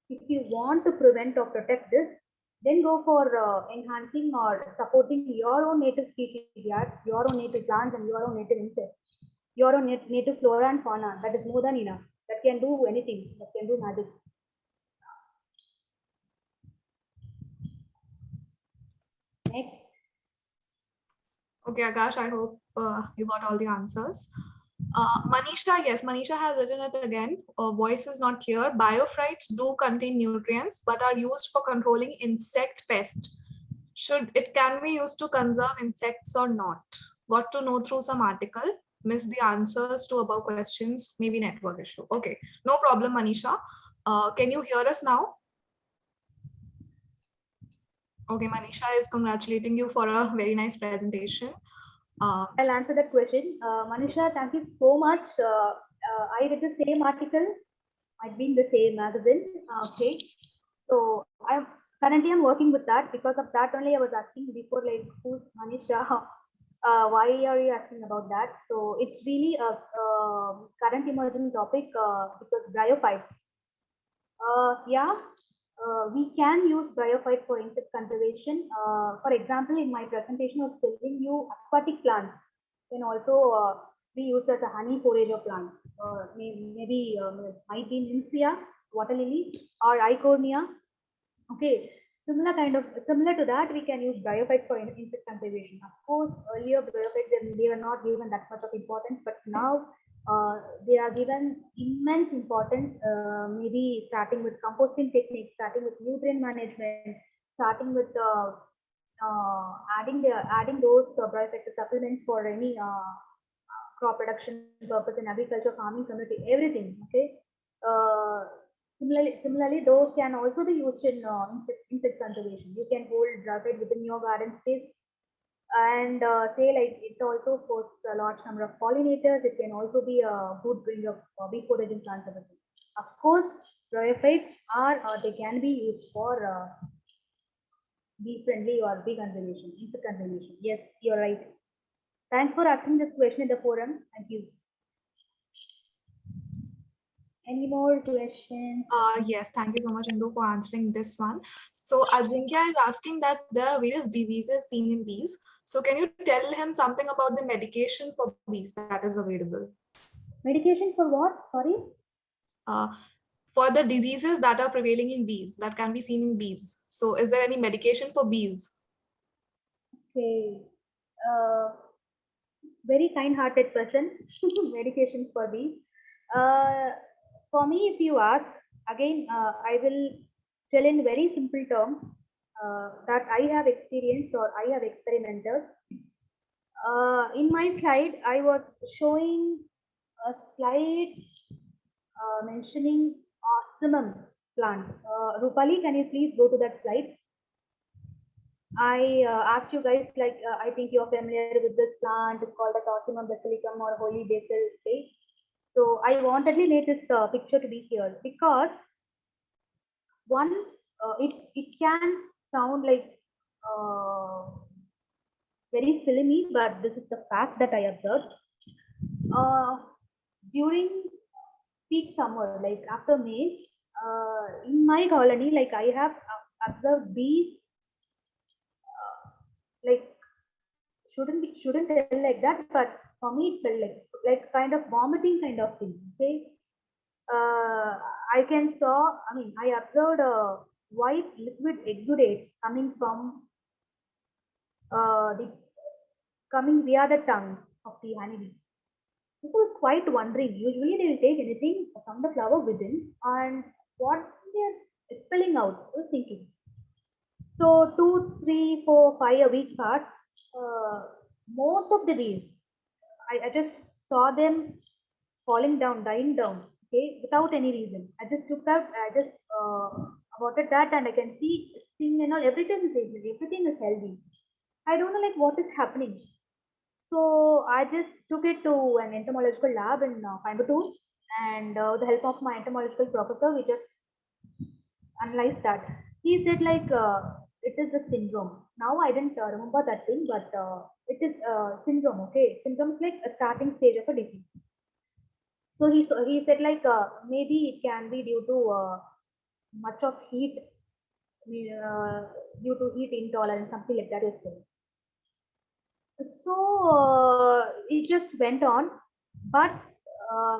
if you want to prevent or protect this, then go for enhancing or supporting your own native species, your own native plants and your own native insects, your own native flora and fauna. That is more than enough. That can do anything. That can do magic. Next. Okay, Akash, I hope you got all the answers. Manisha, yes, Manisha has written it again. Voice is not clear. Biophytes do contain nutrients, but are used for controlling insect pest. It can be used to conserve insects or not? Got to know through some article. Missed the answers to above questions. Maybe network issue. Okay, no problem, Manisha. Can you hear us now? Okay, Manisha is congratulating you for a very nice presentation. I'll answer that question. Manisha, thank you so much. I read the same article. I've been the same magazine. Okay. So I'm working with that. Because of that only I was asking before, like, who's Manisha? Why are you asking about that? So it's really a current emerging topic because bryophytes. Yeah, we can use bryophyte for insect conservation. For example, in my presentation, I was telling you aquatic plants can also be used as a honey forager plant. Maybe might be nymphaea, water lily, or icornia. Okay, similar to that, we can use bryophytes for insect conservation. Of course, earlier bryophytes they were not given that much of importance, but now they are given immense importance. Maybe starting with composting techniques, starting with nutrient management, starting with adding those bryophyte supplements for any crop production purpose in agriculture, farming community, everything. Okay. Uh, similarly, those can also be used in insect conservation. You can hold graphite within your garden space and say like it also hosts a large number of pollinators. It can also be a good bringer of bee foraging plants. Of course, bryophytes are they can be used for bee friendly or bee conservation, insect conservation. Yes, you're right. Thanks for asking this question in the forum. Thank you. Any more questions? Yes, thank you so much, Indu, for answering this one. So Ajinkya is asking that there are various diseases seen in bees. So can you tell him something about the medication for bees that is available? Medication for what? Sorry. Uh, for the diseases that are prevailing in bees, that can be seen in bees. So is there any medication for bees? Okay. Uh, Very kind-hearted person. Medications for bees. Uh, for me, if you ask, again, I will tell in very simple terms that I have experienced or I have experimented. In my slide, I was showing a slide mentioning osmum plant. Rupali, can you please go to that slide? I asked you guys, like, I think you're familiar with this plant. It's called as Osmum basilicum or holy basil. Okay. So I wantedly made this picture to be here because once it can sound like uh, very filmy, but this is the fact that I observed. During peak summer, like after May, in my colony, like I have observed bees like shouldn't tell like that, but for me it felt like kind of vomiting kind of thing. Okay, I can saw. I mean, I observed white liquid exudates the coming via the tongue of the honeybee. This was quite wondering. Usually they will take anything from the flower within and what they're expelling out. I was thinking. So 2, 3, 4, 5 a week passed. Uh, most of the bees, I just saw them falling down, dying down, okay, without any reason. I just took up, I just aborted that, and I can see sting and all, everything is healthy. I don't know like what is happening. So I just took it to an entomological lab in Coimbatore, and with the help of my entomological professor, we just analyzed that. He said like it is a syndrome. Now I didn't remember that thing, but it is syndrome. Okay, syndrome is like a starting stage of a disease. So he said like maybe it can be due to much of heat, uh, due to heat intolerance, something like that is saying. So it just went on, but uh,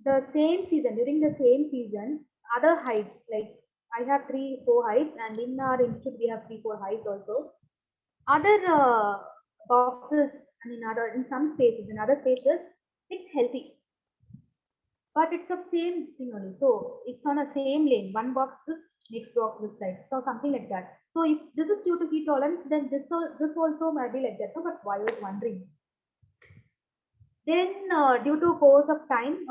during the same season, other hives, like I have 3, 4 hives, and in our institute we have 3, 4 hives also. Other boxes, I mean, in some spaces, in other spaces, it's healthy, but it's the same thing only. So it's on the same lane. One box this, next box this side. So something like that. So if this is due to heat tolerance, then this also might be like that. So, but why I was wondering. Then due to course of time,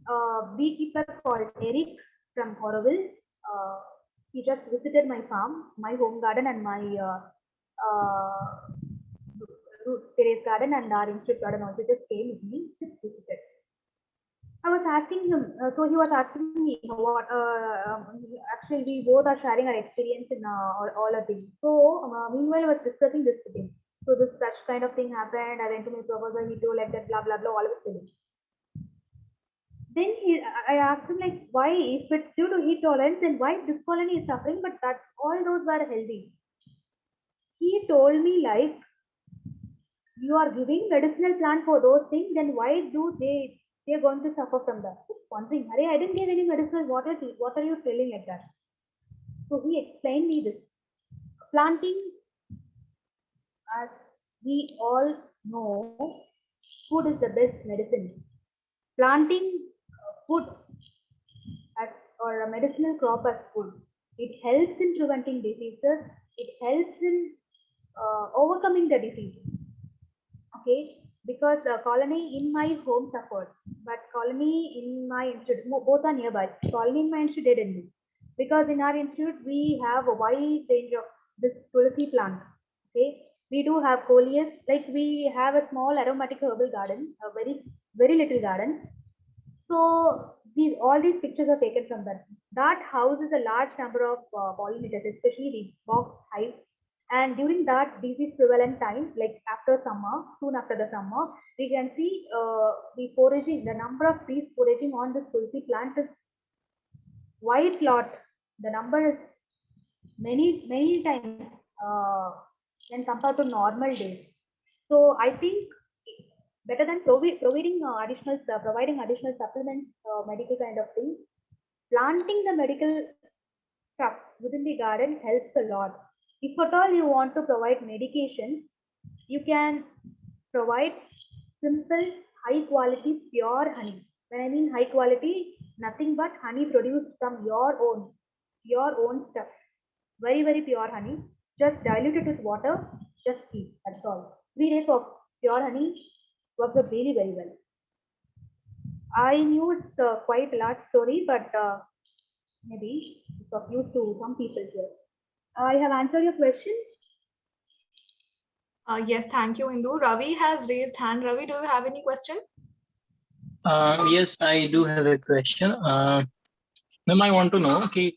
a beekeeper called Eric from Oroville, he just visited my farm, my home garden, and my terrace garden, and our institute garden also just came with me, just visited. I was asking him, so he was asking me what. actually we both are sharing our experience in all our things. So meanwhile, I was discussing this with him. So this such kind of thing happened. I went to my supervisor. He told like that, blah blah blah. All of it. Then I asked him like, why? If it's due to heat tolerance, then why this colony is suffering? But that all those were healthy. He told me like, you are giving medicinal plant for those things, then why do they're going to suffer from that? One thing, Hare, I didn't give any medicinal. What are you telling like that? So he explained me this. Planting, as we all know, food is the best medicine. Planting food as or a medicinal crop as food, it helps in preventing diseases. It helps in overcoming the diseases. Okay, because the colony in my home suffered, but colony in my institute, both are nearby. Colony in my institute didn't, because in our institute we have a wide range of this tulsi plant. Okay, we do have coleus, like we have a small aromatic herbal garden, a very little garden. So all these pictures are taken from that. That houses a large number of pollinators, especially the box hive. And during that disease prevalent time, like after summer, soon after the summer, we can see the foraging, the number of bees foraging on this tulsi plant is quite lot. The number is many times when compared to normal days. So I think better than providing additional supplements, medical kind of things, planting the medical stuff within the garden helps a lot. If at all you want to provide medications, you can provide simple, high quality, pure honey. When I mean high quality, nothing but honey produced from your own stuff. Very pure honey. Just dilute it with water. Just keep. That's all. 3 days of pure honey works out really very well. I knew it's quite a large story, but maybe it's of use to some people here. I have answered your question. Yes, thank you, Indu. Ravi has raised hand. Ravi, do you have any question? Yes, I do have a question. Ma'am, I want to know, okay,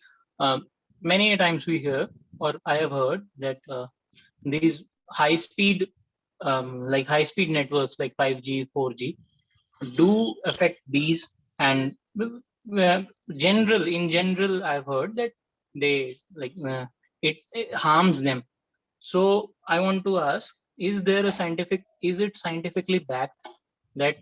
many times we hear, or I have heard that these high-speed, like high-speed networks like 5G, 4G, do affect bees, and in general, I've heard that they it harms them. So I want to ask: is it scientifically backed that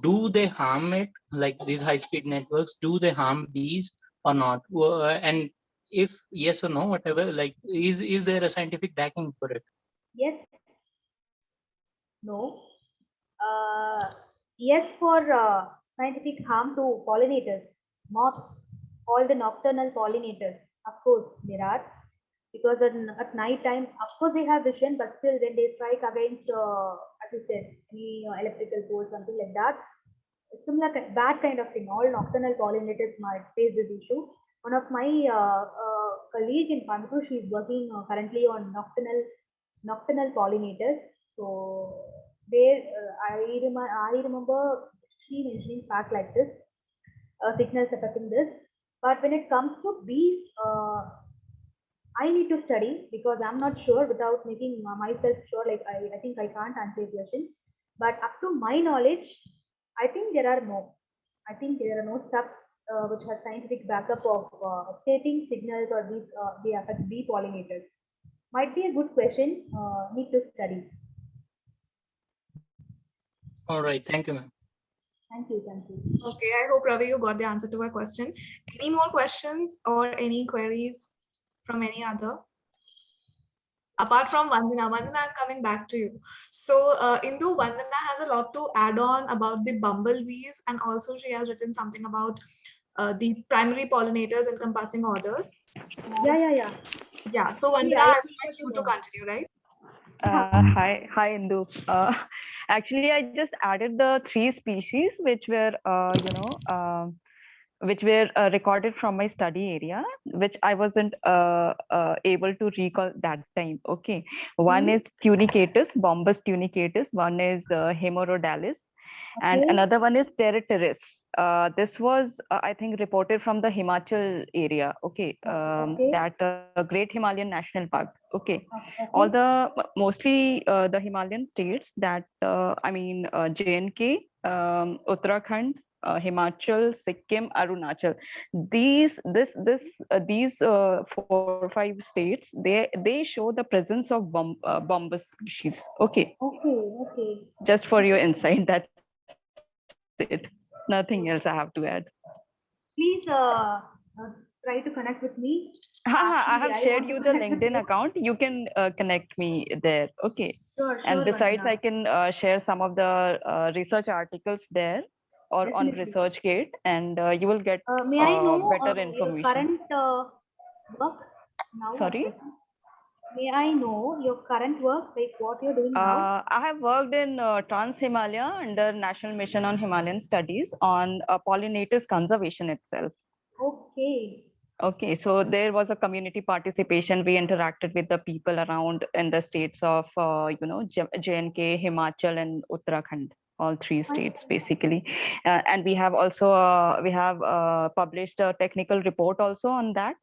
do they harm it, like these high-speed networks? Do they harm bees or not? And if yes or no, whatever, like is there a scientific backing for it? Yes. No. Yes, for scientific harm to pollinators, moths, all the nocturnal pollinators. Of course, there are, because at night time, of course, they have vision, but still, when they strike against, as you said, any electrical pole, something like that, similar that kind of thing. All nocturnal pollinators might face this issue. One of my colleague in Coimbatore, she is working currently on nocturnal pollinators. So there, I remember she mentioning fact like this, signals affecting this. But when it comes to bees, I need to study because I'm not sure without making myself sure. Like I think I can't answer your question. But up to my knowledge, I think there are no. I think there are no stuff which has scientific backup of stating signals or these they affect bee pollinators. Might be a good question. Need to study. All right, thank you, ma'am. Thank you. Thank you. Okay, I hope Ravi, you got the answer to my question. Any more questions or any queries from any other? Apart from Vandana, I'm coming back to you. So, Indu, Vandana has a lot to add on about the bumblebees, and also she has written something about the primary pollinators encompassing orders. So, Yeah. So, Vandana, Yeah, I would like you to continue, right? Hi, Indu. Actually, I just added the 3 species which were, which were recorded from my study area, which I wasn't able to recall that time. Okay, one is Tunicatus, Bombus tunicatus. One is Hemorrhoidalis, and another one is Territoris. This was, I think, reported from the Himachal area. Okay, that Great Himalayan National Park. Okay, all the mostly the Himalayan states that JNK, Uttarakhand, Himachal, Sikkim, Arunachal. These 4-5 states, they show the presence of bombus species. Okay. Okay. Just for your insight, that's it. Nothing else I have to add. Please try to connect with me. I have I shared want to you the connect with LinkedIn you. account. You can connect me there. Okay. Sure, And besides, Vandana. I can share some of the research articles there or on Definitely. ResearchGate, and you will get May I know better your information. current work now? Sorry? May I know your current work, like what you're doing now? I have worked in Trans Himalaya under National Mission on Himalayan Studies on pollinators conservation itself. Okay. Okay, so there was a community participation. We interacted with the people around in the states of, JNK, Himachal, and Uttarakhand, all 3 states basically. And we have also published a technical report also on that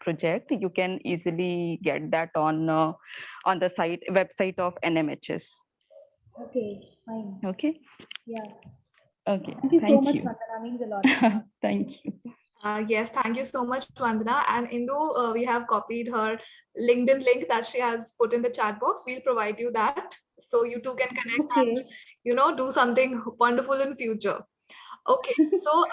project. You can easily get that on the website of NMHS. Okay, fine. Okay. Yeah. Okay. Thank you so much, Vandana. Means a lot. Thank you. Yes, thank you so much, Vandana. And Indu, we have copied her LinkedIn link that she has put in the chat box. We'll provide you that so you two can connect and do something wonderful in future. Okay, so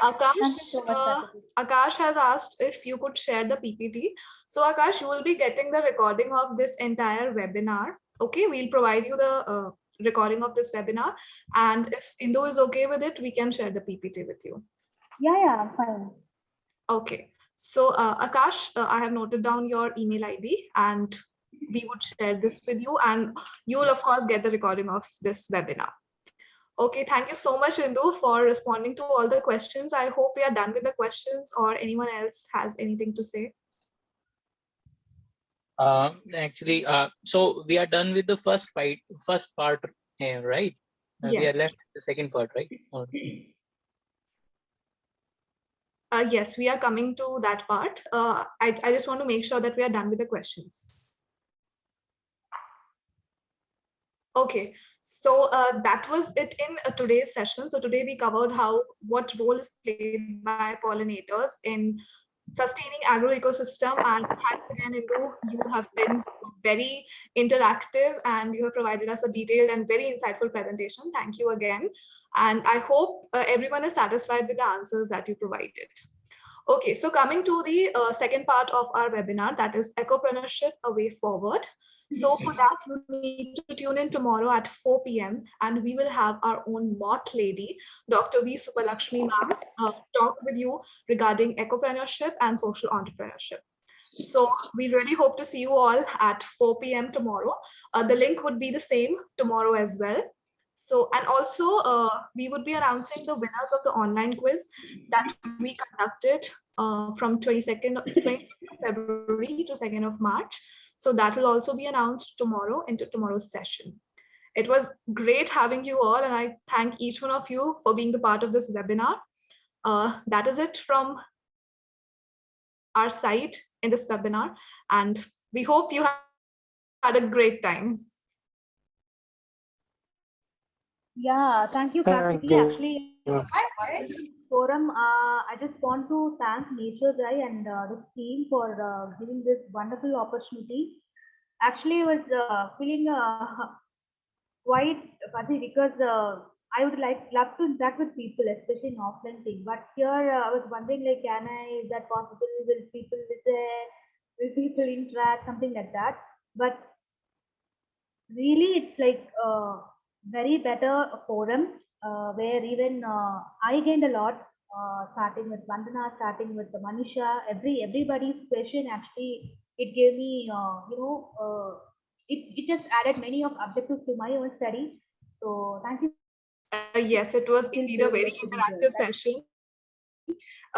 Akash has asked if you could share the PPT. So Akash, you will be getting the recording of this entire webinar. Okay, we'll provide you the recording of this webinar. And if Indu is okay with it, we can share the PPT with you. Yeah, fine. Okay, so Akash, I have noted down your email ID and we would share this with you, and you will of course get the recording of this webinar. Okay, thank you so much, Indu, for responding to all the questions. I hope we are done with the questions, or anyone else has anything to say. Actually, so we are done with the first part, right? Yes. We are left with the second part, right? Yes, we are coming to that part. I just want to make sure that we are done with the questions. Okay, so that was it in today's session. So today we covered what role is played by pollinators in sustaining agro ecosystem. And thanks again, Indu. You have been very interactive and you have provided us a detailed and very insightful presentation. Thank you again. And I hope everyone is satisfied with the answers that you provided. Okay, so coming to the second part of our webinar, that is Ecopreneurship, a way forward. So for that, you need to tune in tomorrow at 4 p.m. and we will have our own moth lady, Dr. V. Subbulakshmi ma'am, talk with you regarding ecopreneurship and social entrepreneurship. So we really hope to see you all at 4 p.m. tomorrow. The link would be the same tomorrow as well. So, and also we would be announcing the winners of the online quiz that we conducted from 26th of February to 2nd of March. So that will also be announced tomorrow into tomorrow's session. It was great having you all, and I thank each one of you for being the part of this webinar. That is it from our side in this webinar, and we hope you had a great time. Yeah, thank you, Kartiki. Actually, forum, I just want to thank Nature's Eye and the team for giving this wonderful opportunity. Actually, I was feeling quite fuzzy because I would love to interact with people, especially in offline thing. But here, I was wondering, like, is that possible? Will people listen? Will people interact? Something like that. But really, it's like very better forum where even I gained a lot, starting with Vandana, starting with Manisha. Everybody's question actually it gave me it just added many of objectives to my own study. So thank you so much. Yes, it was indeed a very interactive session.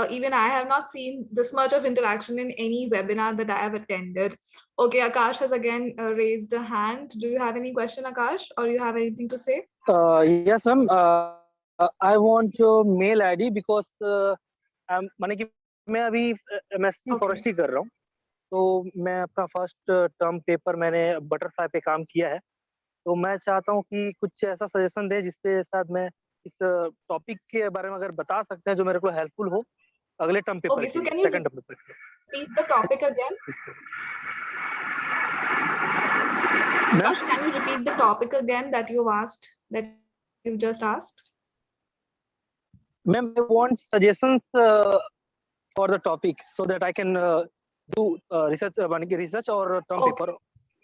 Even I have not seen this much of interaction in any webinar that I have attended. Okay, Akash has again raised a hand. Do you have any question, Akash, or you have anything to say? Yes, ma'am. I want your mail ID because माने कि मैं अभी MSc forestry कर रहा हूँ, तो मैं अपना फर्स्ट टर्म पेपर मैंने बटरफ्लाई पे काम किया है, तो मैं चाहता हूँ कि कुछ ऐसा सजेशन दे जिसपे शायद मैं इस टॉपिक के बारे में अगर बता सकते हैं जो मेरे को हेल्पफुल हो अगले टर्म पेपर Okay, के so लिए, can you second term paper के लिए। repeat the topic again? Ma'am Akash, can you repeat the topic again that you've asked, that you just asked? Ma'am I want suggestions for the topic so that I can do research or term Okay. paper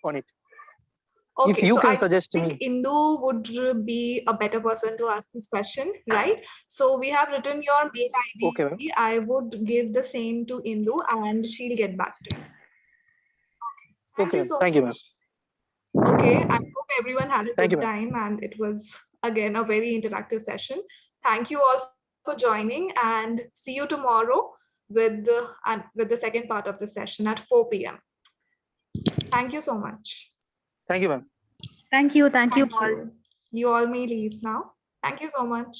on it. Okay, If you so can I suggest think me. Indu would be a better person to ask this question, right? So we have written your mail ID. Okay, ma'am. I would give the same to Indu and she'll get back to you. Thank Okay, you ma'am. so Thank you, ma'am. much. Okay, I hope everyone had a Thank you, good ma'am. time and it was again a very interactive session. Thank you all for joining and see you tomorrow with the second part of the session at 4 p.m. Thank you so much. Thank you, ma'am. Thank you. Thank you Thank all. you. You all may leave now. Thank you so much.